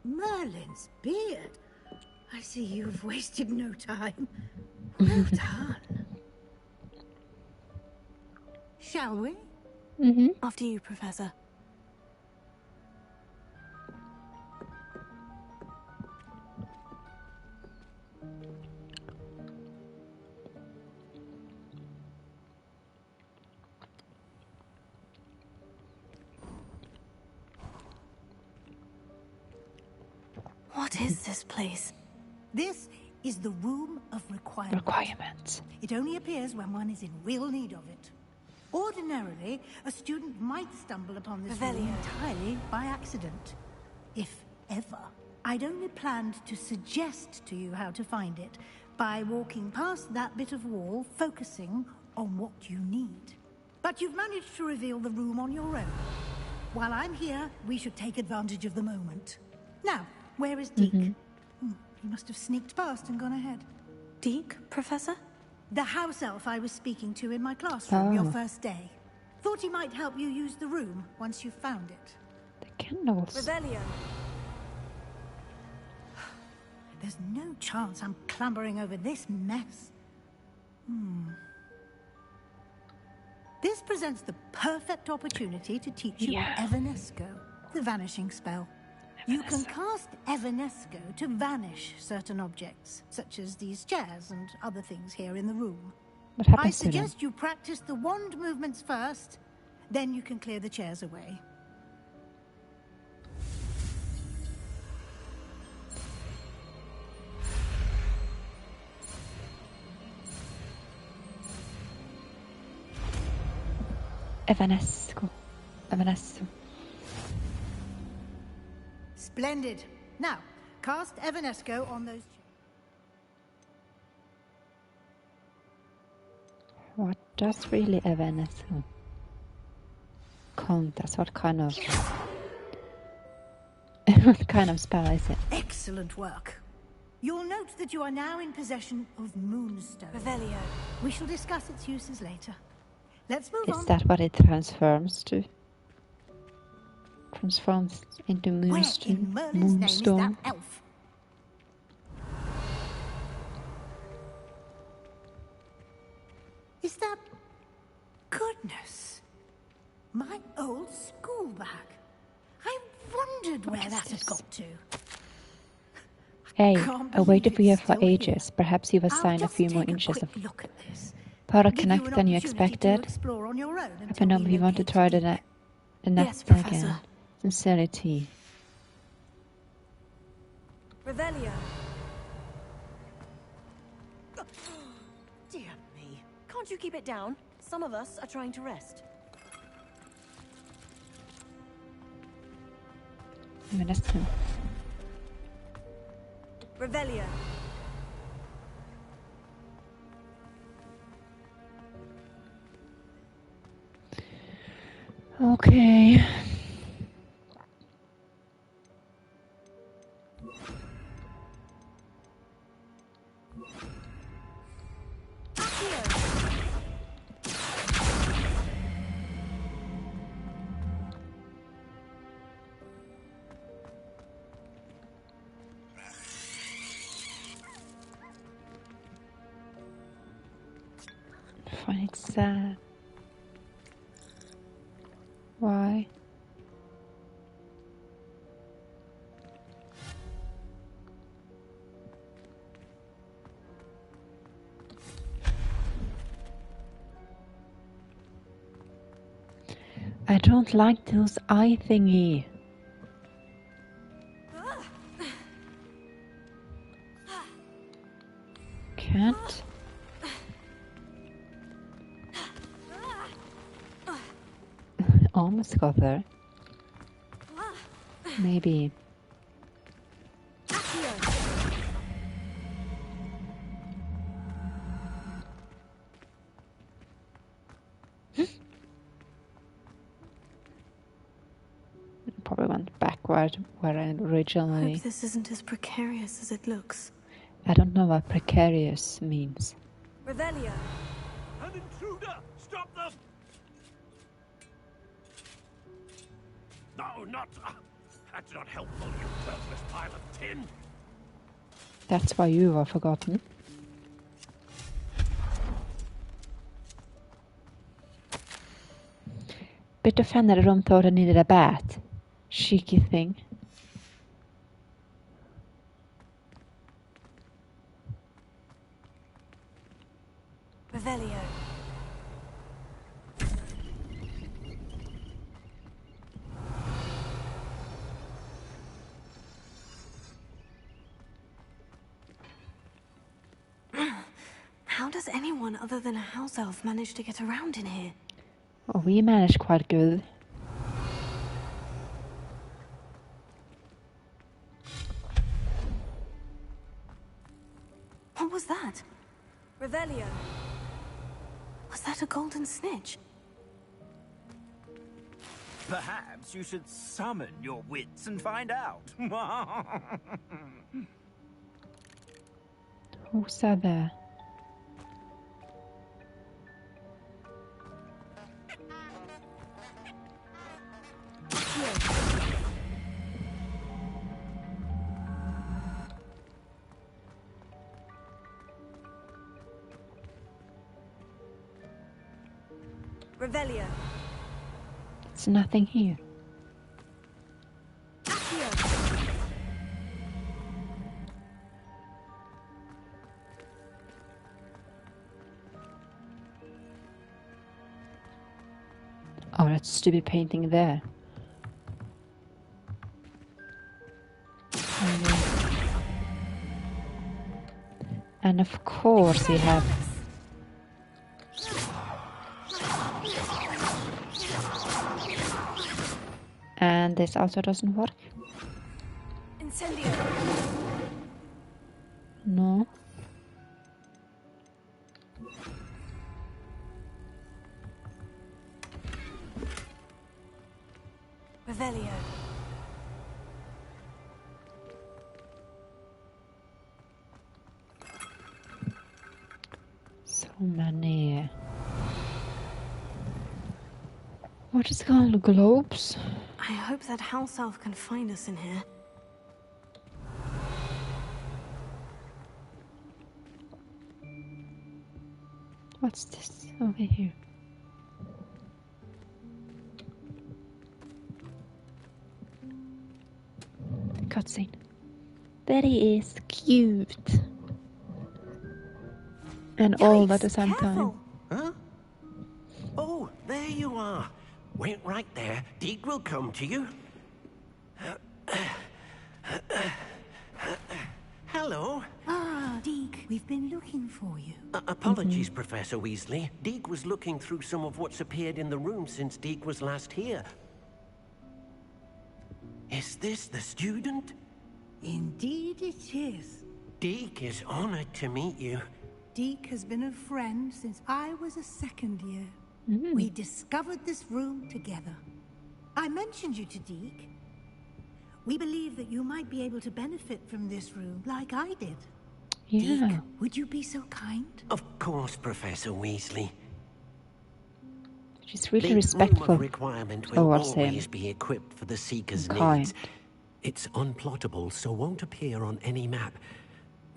Merlin's beard. I see you've wasted no time. Well done. Shall we? After you, Professor. What is this place? This is the Room of Requirements. It only appears when one is in real need of it. Ordinarily, a student might stumble upon this room entirely by accident. If ever. I'd only planned to suggest to you how to find it by walking past that bit of wall, focusing on what you need. But you've managed to reveal the room on your own. While I'm here, we should take advantage of the moment. Now, where is Deke? He must have sneaked past and gone ahead. Deke, Professor? The house elf I was speaking to in my classroom your first day. Thought he might help you use the room once you've found it. The candles. Revelio. There's no chance I'm clambering over this mess. This presents the perfect opportunity to teach you Evanesco, the vanishing spell. You can cast Evanesco to vanish certain objects, such as these chairs and other things here in the room. What happens I to them? suggest you practice the wand movements first, then you can clear the chairs away. Evanesco. Splendid. Now, cast Evanesco on those chairs. What does really Evanesco count as? What kind of spell is it? Excellent work. You'll note that you are now in possession of Moonstone. Revelio. We shall discuss its uses later. Let's move on. Is that what it transforms to? Transforms into Moonstone. Where in Merlin's name is that elf? Is that... Goodness. My old school bag. I wondered where that had got to. Hey, I waited for you for ages. Perhaps you've assigned a few more inches of powder connect than you expected. Happen number you want to try the next again. Sincerity. Revelio. Dear me. Can't you keep it down? Some of us are trying to rest. Evanesco. Revelio. Okay. I find it sad. Why? I don't like those eye thingy. Can't. Almost got there. Maybe. Probably went backward where I originally. Hope this isn't as precarious as it looks. I don't know what precarious means. Revelio. An intruder! Stop them! No, not... that's not helpful, you worthless pile of tin! That's why you were forgotten. Bit offended that Ron thought I needed a bat. Cheeky thing. Revelio. How does anyone other than a house elf manage to get around in here? Well, we managed quite good. What was that? Revelio. Was that a golden snitch? Perhaps you should summon your wits and find out. Who's that there? Revelio. It's nothing here. Oh, that stupid painting there. And of course you have... And this also doesn't work. Incendio. No. Revelio. So many. What is called globes? I hope that house elf can find us in here. What's this over here? Cutscene. That is cute. And old at the same time. Huh? Oh, there you are. Wait right there. Deke will come to you. Hello. Ah, Deke, we've been looking for you. Apologies, Professor Weasley. Deke was looking through some of what's appeared in the room since Deke was last here. Is this the student? Indeed it is. Deke is honored to meet you. Deke has been a friend since I was a second year. We discovered this room together. I mentioned you to Deke. We believe that you might be able to benefit from this room like I did. Yeah. Deke, would you be so kind? Of course, Professor Weasley. She's really the respectful room of requirement will towards always him. be equipped for the Seeker's Kind. needs. It's unplottable, so won't appear on any map.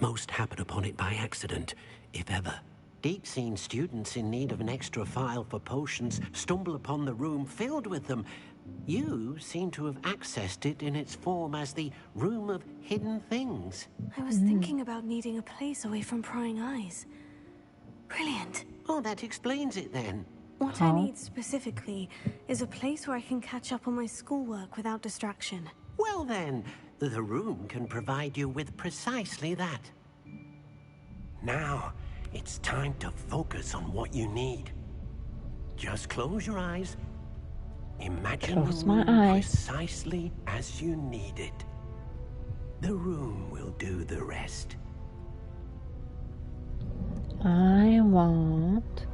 Most happen upon it by accident, if ever. Deke's seen students in need of an extra file for potions stumble upon the room filled with them. You seem to have accessed it in its form as the Room of Hidden Things. I was thinking about needing a place away from prying eyes. Brilliant. Oh, that explains it then. What I need specifically is a place where I can catch up on my schoolwork without distraction. Well then, the room can provide you with precisely that. Now, it's time to focus on what you need. Just close your eyes. Imagine Close the my room eyes. precisely as you need it. The room will do the rest. I want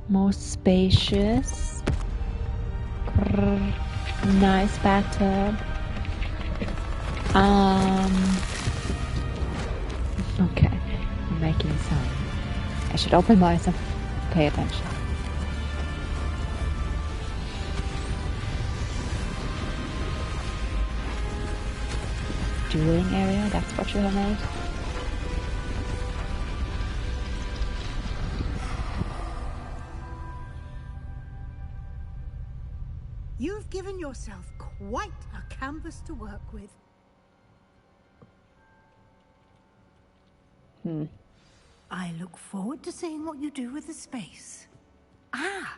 more spacious, nice bathtub. Okay, I'm making sound. I should open my eyes and pay attention. Dueling area, that's what you have made. You've given yourself quite a canvas to work with. I look forward to seeing what you do with the space. Ah,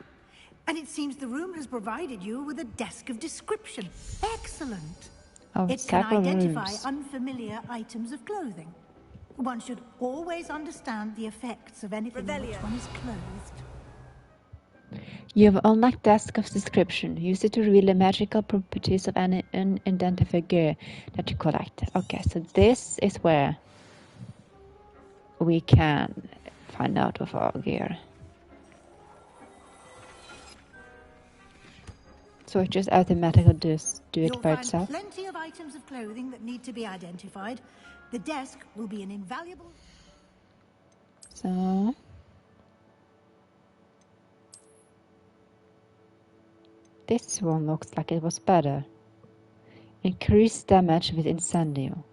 and it seems the room has provided you with a desk of description. Excellent. Oh, It can several identify rooms. unfamiliar items of clothing. One should always understand the effects of anything in which one is clothed. You have unlocked Desk of Description. Use it to reveal the magical properties of any unidentified gear that you collect. Okay, so this is where we can find out of our gear. So it just automatically does do it You'll by find itself. plenty of items of clothing that need to be identified. The desk will be an invaluable... So this one looks like it was better. Increased damage with Incendio.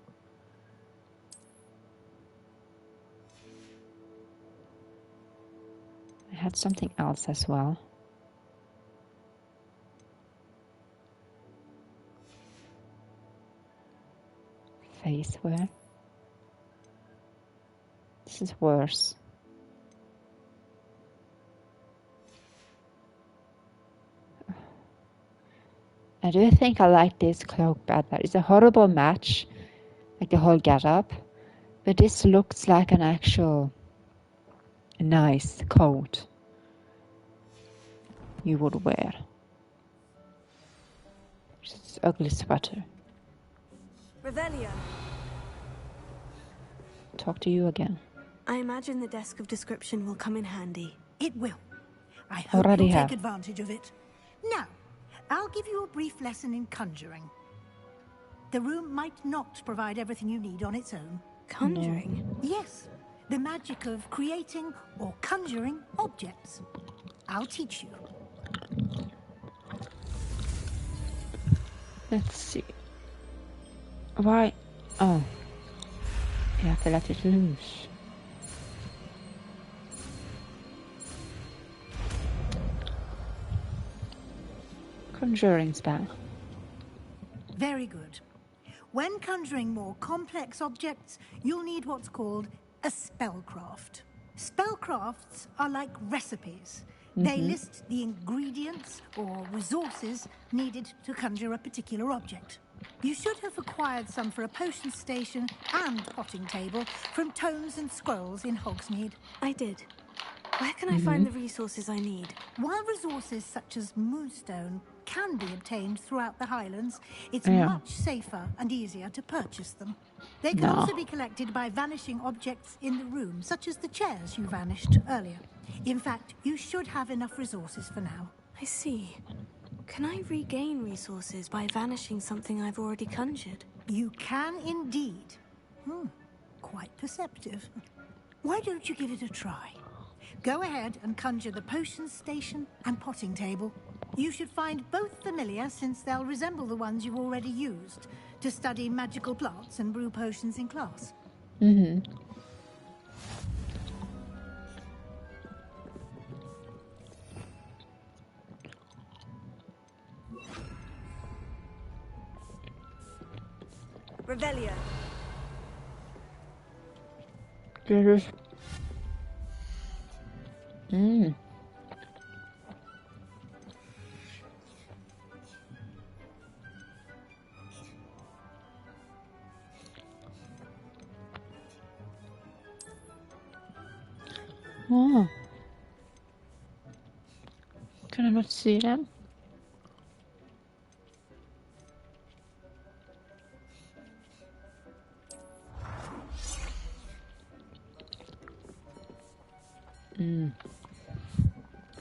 had something else as well. Face wear. This is worse. I do think I like this cloak better. It's a horrible match, like the whole getup, but this looks like an actual nice coat you would wear. It's an ugly sweater. Revelio. Talk to you again. I imagine the desk of description will come in handy. It will. I hope Already you'll have. take advantage of it. Now, I'll give you a brief lesson in conjuring. The room might not provide everything you need on its own. Conjuring? Yes, the magic of creating or conjuring objects. I'll teach you. Let's see. Why? Oh. You have to let it loose. Conjuring spell. Very good. When conjuring more complex objects, you'll need what's called a spellcraft. Spellcrafts are like recipes. They list the ingredients or resources needed to conjure a particular object. You should have acquired some for a potion station and potting table from tomes and scrolls in Hogsmeade. I did. Where can I find the resources I need? While resources such as moonstone can be obtained throughout the Highlands, it's much safer and easier to purchase them. They can also be collected by vanishing objects in the room, such as the chairs you vanished earlier. In fact, you should have enough resources for now. I see. Can I regain resources by vanishing something I've already conjured? You can indeed. Quite perceptive. Why don't you give it a try? Go ahead and conjure the potion station and potting table. You should find both familiar, since they'll resemble the ones you've already used to study magical plants and brew potions in class. Revelio. Oh. Can I not see them?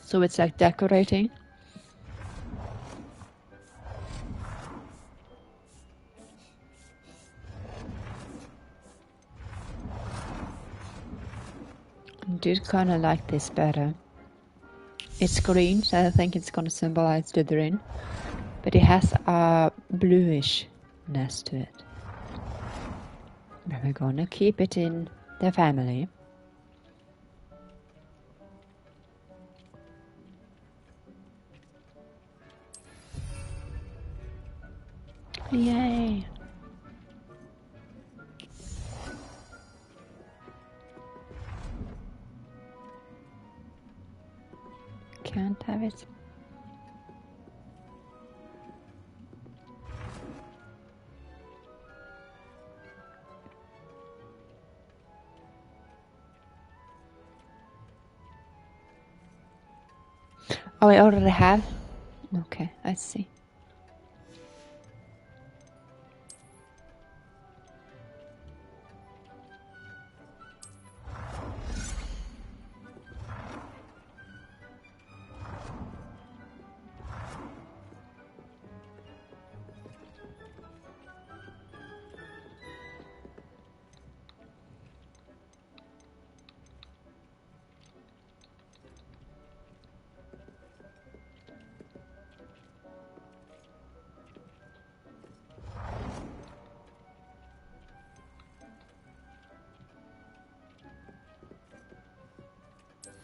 So it's like decorating. I did kind of like this better. It's green, so I think it's gonna symbolize Slytherin, but it has a bluishness to it. But we're gonna keep it in the family. Yay! Can't have it. Oh, I already have? Okay, I see.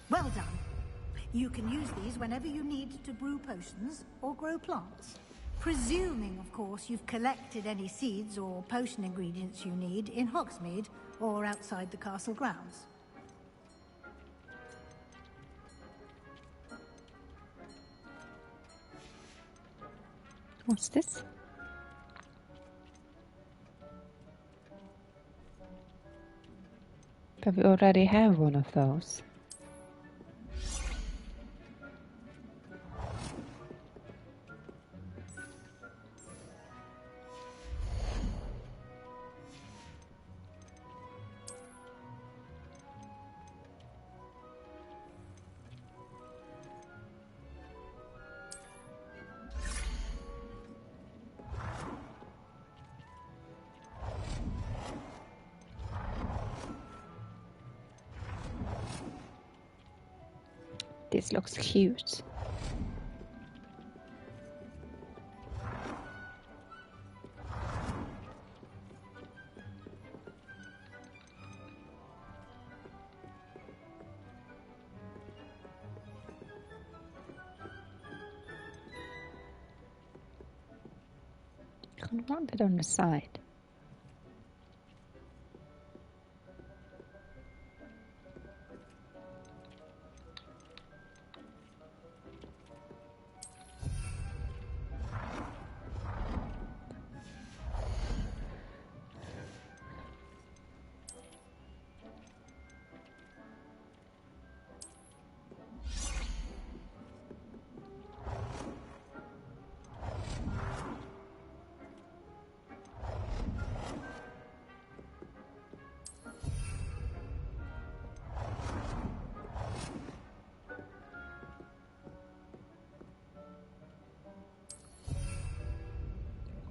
Well done. You can use these whenever you need to brew potions or grow plants. Presuming, of course, you've collected any seeds or potion ingredients you need in Hogsmeade or outside the castle grounds. What's this? But we already have one of those. This looks cute. I want it on the side.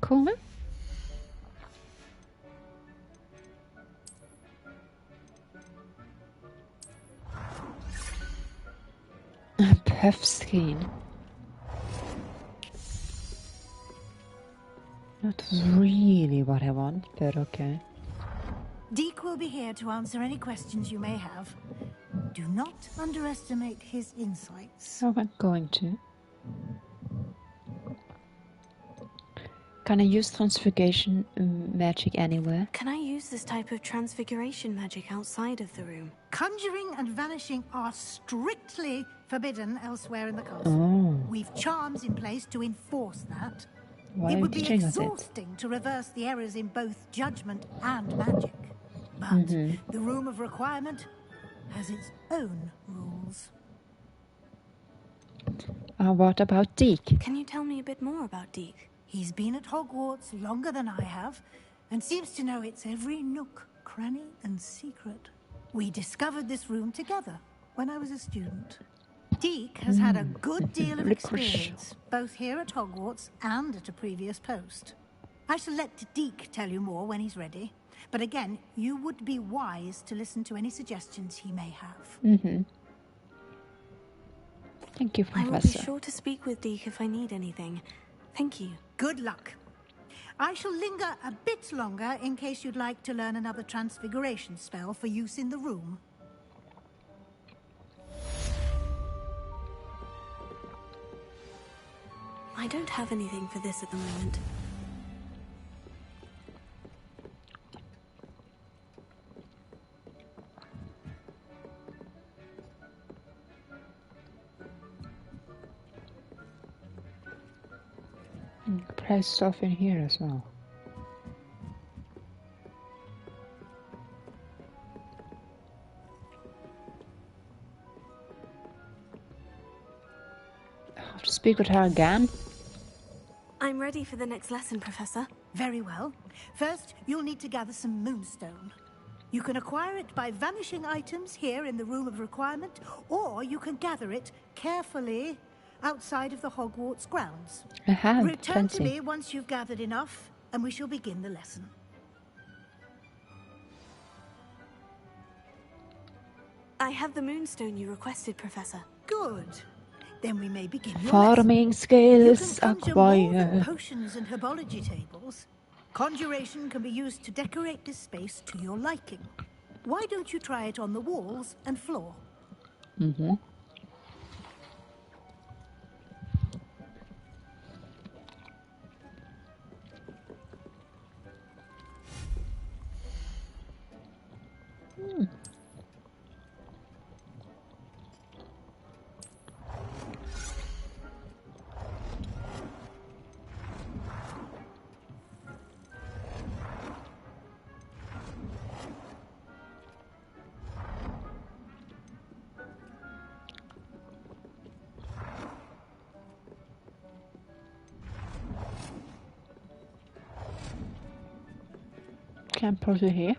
Cool. A puff skin. Not really what I want, but okay. Deke will be here to answer any questions you may have. Do not underestimate his insights. Oh, I'm going to. Can I use transfiguration magic anywhere? Can I use this type of transfiguration magic outside of the room? Conjuring and vanishing are strictly forbidden elsewhere in the castle. Oh. We've charms in place to enforce that. Why It are you would be teaching us it? exhausting to reverse the errors in both judgment and magic. But the Room of Requirement has its own rules. What about Deke? Can you tell me a bit more about Deke? He's been at Hogwarts longer than I have, and seems to know its every nook, cranny, and secret. We discovered this room together when I was a student. Deke has had a good deal of experience, both here at Hogwarts and at a previous post. I shall let Deke tell you more when he's ready, but again, you would be wise to listen to any suggestions he may have. Thank you, I Professor. will be sure to speak with Deke if I need anything. Thank you. Good luck. I shall linger a bit longer in case you'd like to learn another transfiguration spell for use in the room. I don't have anything for this at the moment. Price stuff in here as well. I'll have to speak with her again. I'm ready for the next lesson, Professor. Very well. First, you'll need to gather some moonstone. You can acquire it by vanishing items here in the Room of Requirement, or you can gather it carefully outside of the Hogwarts grounds. I have Return plenty. to me once you've gathered enough, and we shall begin the lesson. I have the moonstone you requested, Professor. Good. Then we may begin your Farming lesson. skills You can conjure more than acquired. potions and herbology tables. Conjuration can be used to decorate this space to your liking. Why don't you try it on the walls and floor? Can I put it here?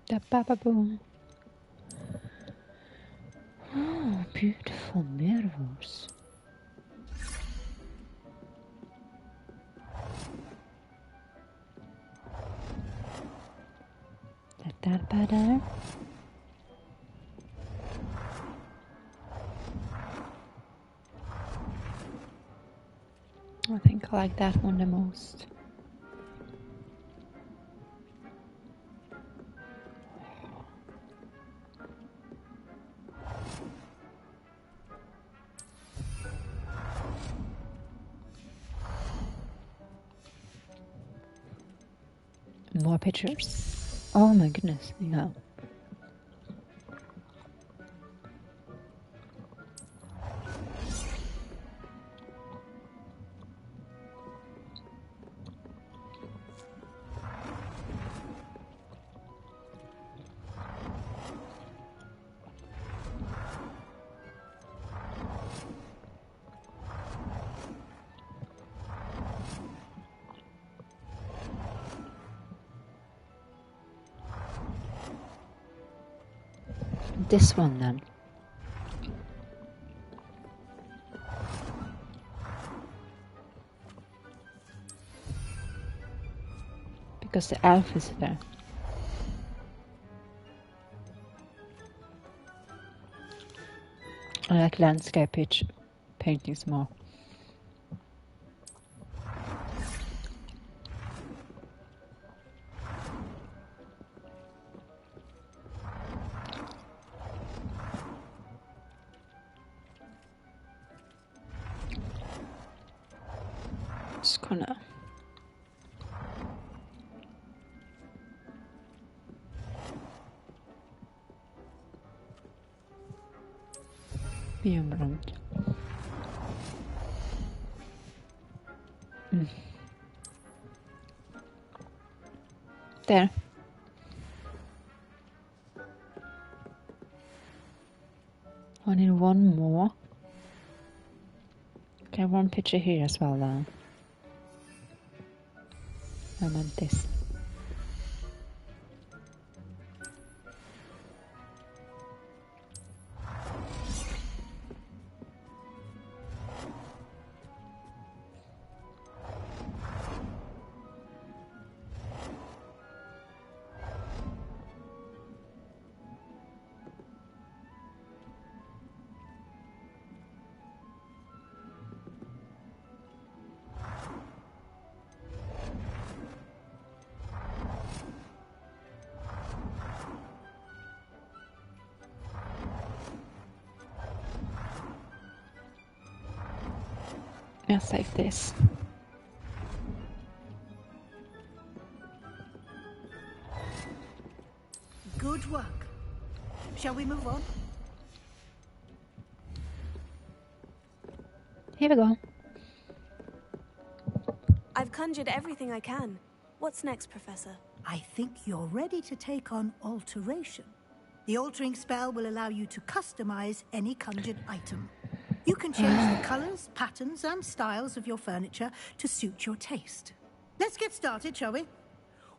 Da ba ba boom. Oh, beautiful mirrors. Da ba da. I think I like that one the most. More pictures. Oh my goodness, no. This one then. Because the elf is there. I like landscape paintings more. Just gonna be around. There. I need one more. Okay, one picture here as well then. I meant this. I'll save this. Good work. Shall we move on? Here we go. I've conjured everything I can. What's next, Professor? I think you're ready to take on alteration. The altering spell will allow you to customize any conjured item. You can change the colours, patterns, and styles of your furniture to suit your taste. Let's get started, shall we?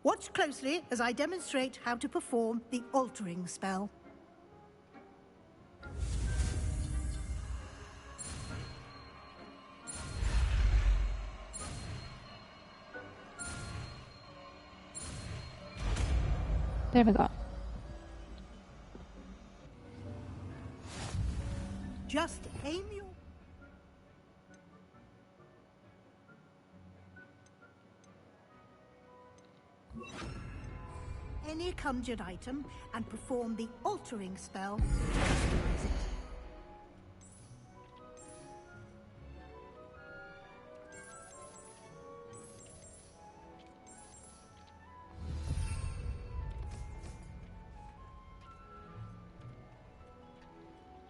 Watch closely as I demonstrate how to perform the altering spell. There we go. Just aim your... any conjured item and perform the altering spell to customize it.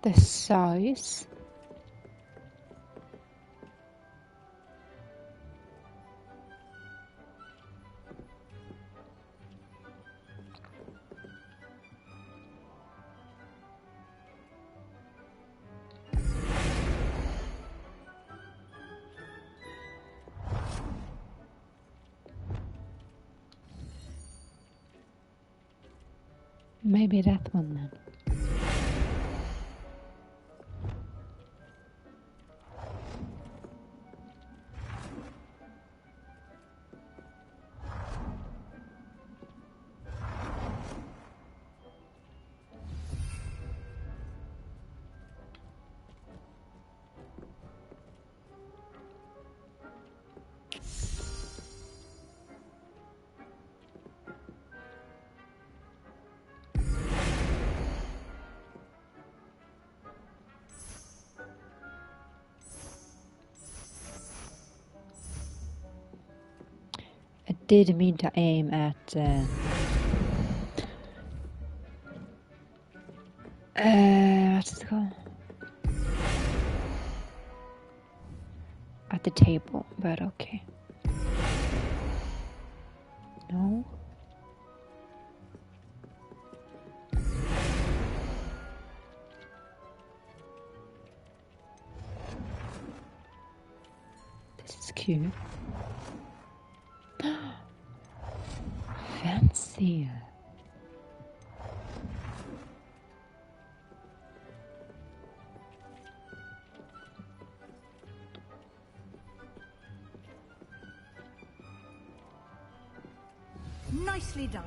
The size. Maybe that one then. I did mean to aim at what's it called? At the table, but okay. No. This is cute. Fancy. Nicely done.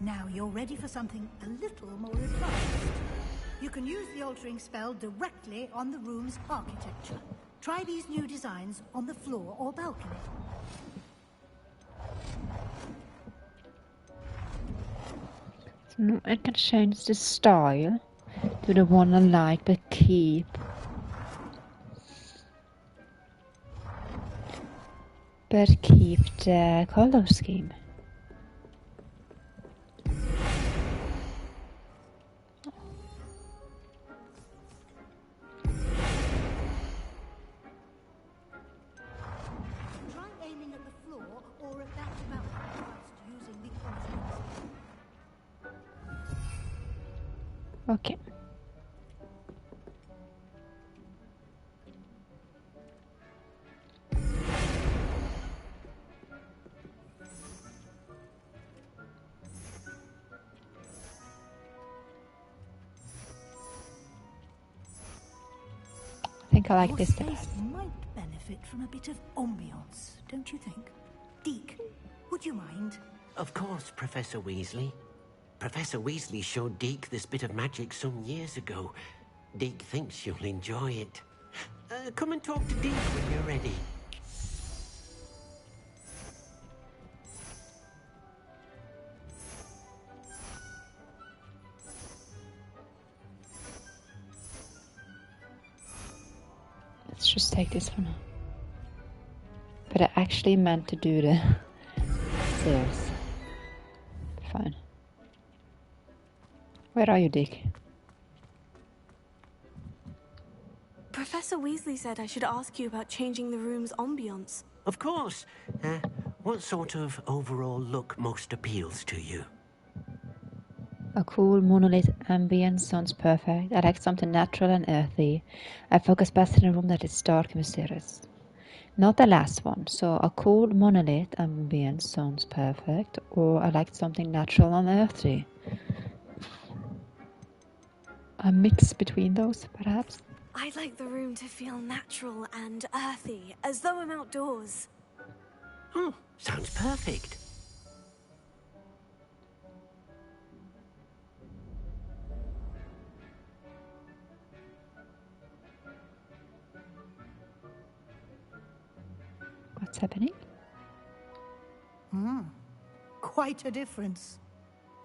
Now you're ready for something a little more advanced. You can use the altering spell directly on the room's architecture. Try these new designs on the floor or balcony. So I can change the style to the one I like, but keep the color scheme. Try aiming at the floor or at that balcony whilst using the altering spell. Okay. I think I like Your this the space best. might benefit from a bit of ambiance, don't you think? Deke, would you mind? Of course, Professor Weasley. Professor Weasley showed Deke this bit of magic some years ago. Deke thinks you'll enjoy it. Come and talk to Deke when you're ready. Let's just take this for now. But I actually meant to do the stairs. Fine. Where are you, Dick? Professor Weasley said I should ask you about changing the room's ambience. Of course. What sort of overall look most appeals to you? A cool monolith ambience sounds perfect. I like something natural and earthy. I focus best in a room that is dark and mysterious. Not the last one. So a cool monolith ambience sounds perfect. Or I like something natural and earthy. A mix between those, perhaps? I'd like the room to feel natural and earthy, as though I'm outdoors. Oh, sounds perfect. What's happening? Quite a difference.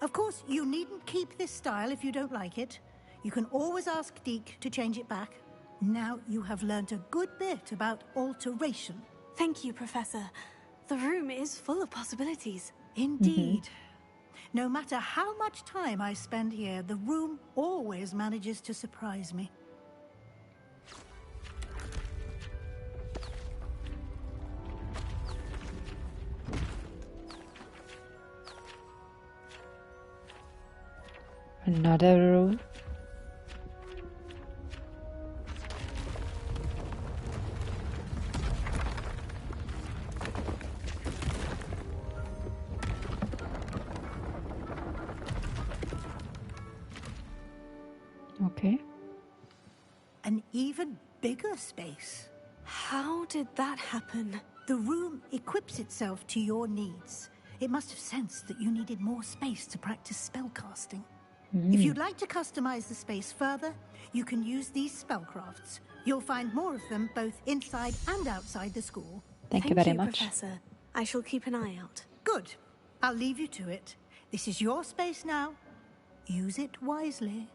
Of course, you needn't keep this style if you don't like it. You can always ask Deke to change it back. Now you have learnt a good bit about alteration. Thank you, Professor. The room is full of possibilities. Indeed. No matter how much time I spend here, the room always manages to surprise me. Another room. Okay. An even bigger space. How did that happen? The room equips itself to your needs. It must have sensed that you needed more space to practice spellcasting. If you'd like to customize the space further, you can use these spellcrafts. You'll find more of them both inside and outside the school. Thank you very much. Professor. I shall keep an eye out. Good. I'll leave you to it. This is your space now. Use it wisely.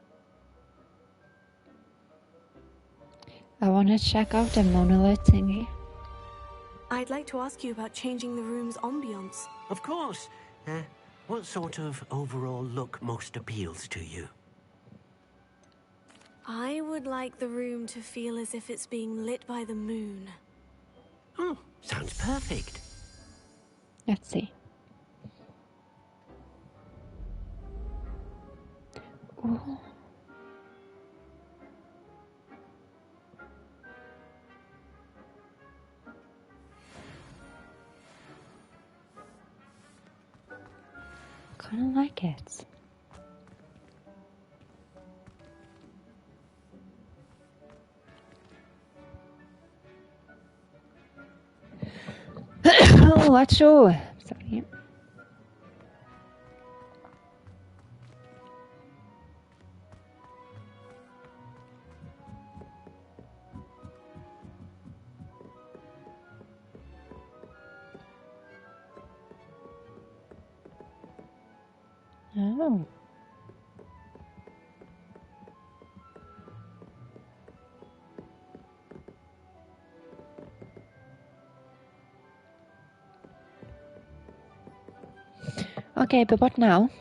I want to check out the monolith thingy. I'd like to ask you about changing the room's ambiance. Of course. What sort of overall look most appeals to you? I would like the room to feel as if it's being lit by the moon. Oh, sounds perfect. Let's see. Ooh. Kinda like it. Oh, that's all. Sorry. Oh. Okay, but what now?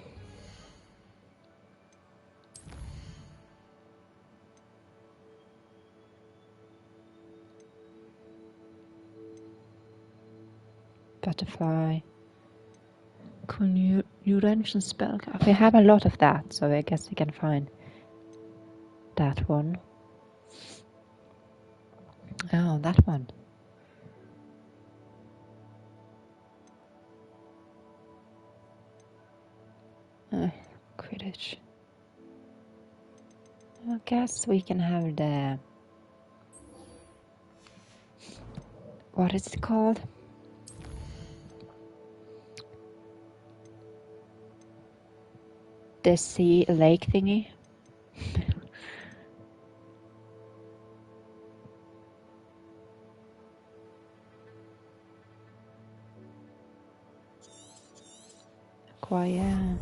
Butterfly. Conjuration spell. We have a lot of that, so I guess we can find that one. Oh, that one. Quidditch. I guess we can have the... What is it called? The sea lake thingy. Acquire.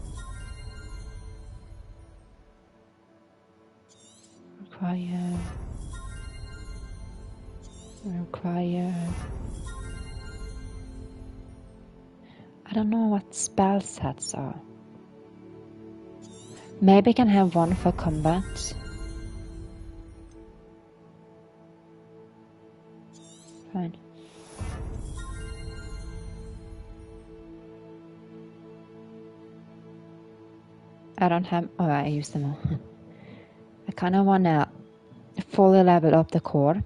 Require. I don't know what spell sets are. Maybe I can have one for combat. Fine. I don't have... Oh, I used them all. I kind of want to fully level up the core.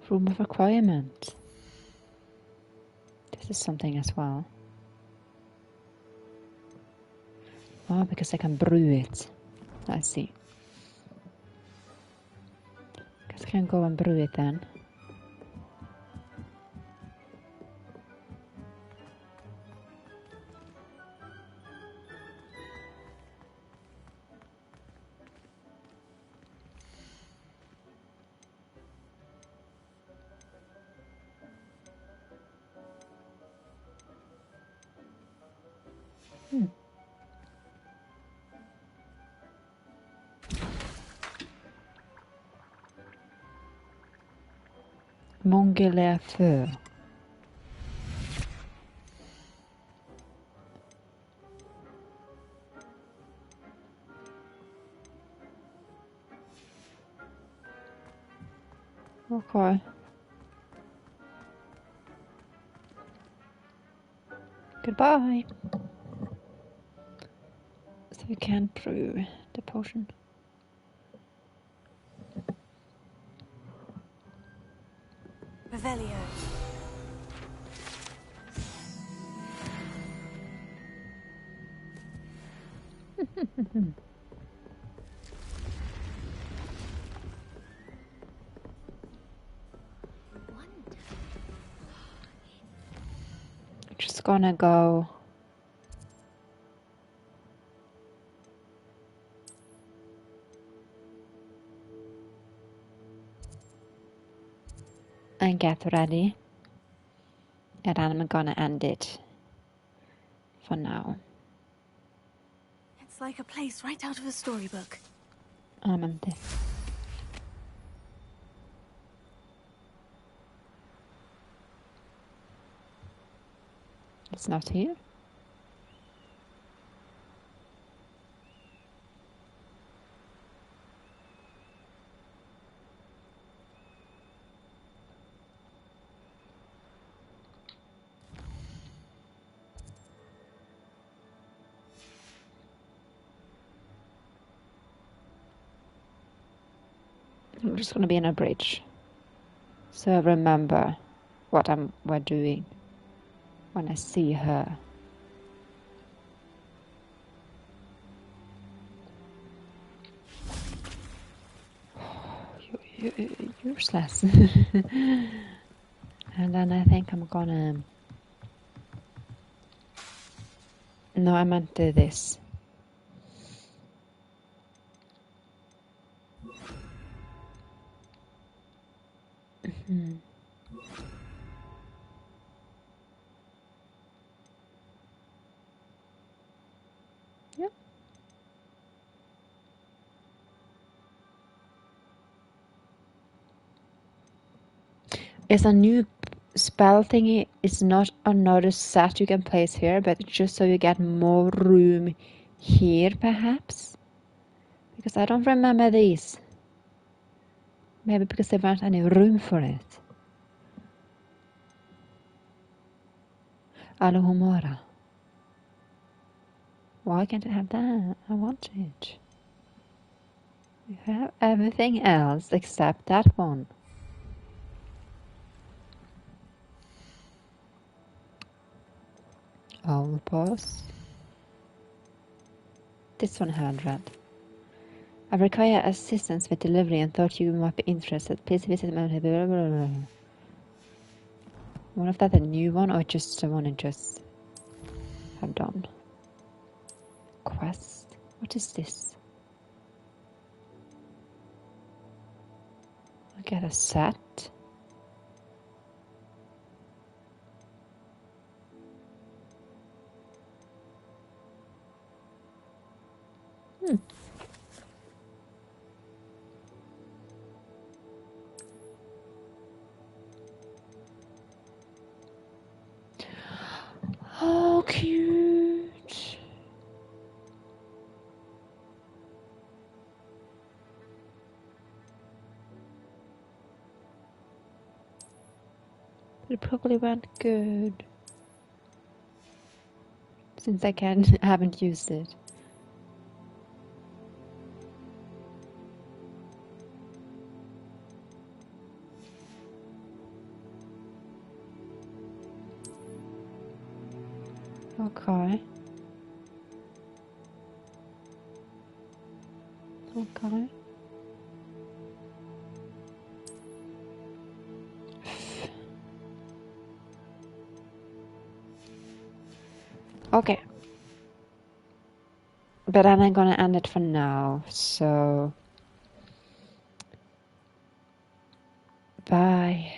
Room of requirement. This is something as well. Oh, because I can brew it. I see. Guess I can go and brew it then. Mongolais fur. Okay. Goodbye. So we can't brew the potion. Revelio. Just gonna go and get ready, and I'm gonna end it for now. It's like a place right out of a storybook. Empty. It's not here. I'm just gonna be in a bridge, so I remember what we're doing when I see her. Useless. And then I think I'm gonna... No, I meant do this. Yep. It's a new spell thingy. It's not another set you can place here, but just so you get more room here, perhaps? Because I don't remember these. Maybe because there weren't any room for it. Alohomora. Why can't I have that? I want it. You have everything else except that one. Owl pause. This one I haven't read. I require assistance with delivery and thought you might be interested. Please visit my... Blah, blah, blah. One of that a new one or just the one I just have done? Quest? What is this? I get a set. Oh, cute. It probably went good. Since I haven't used it. Okay. Okay. Okay. But then I'm gonna end it for now, so bye.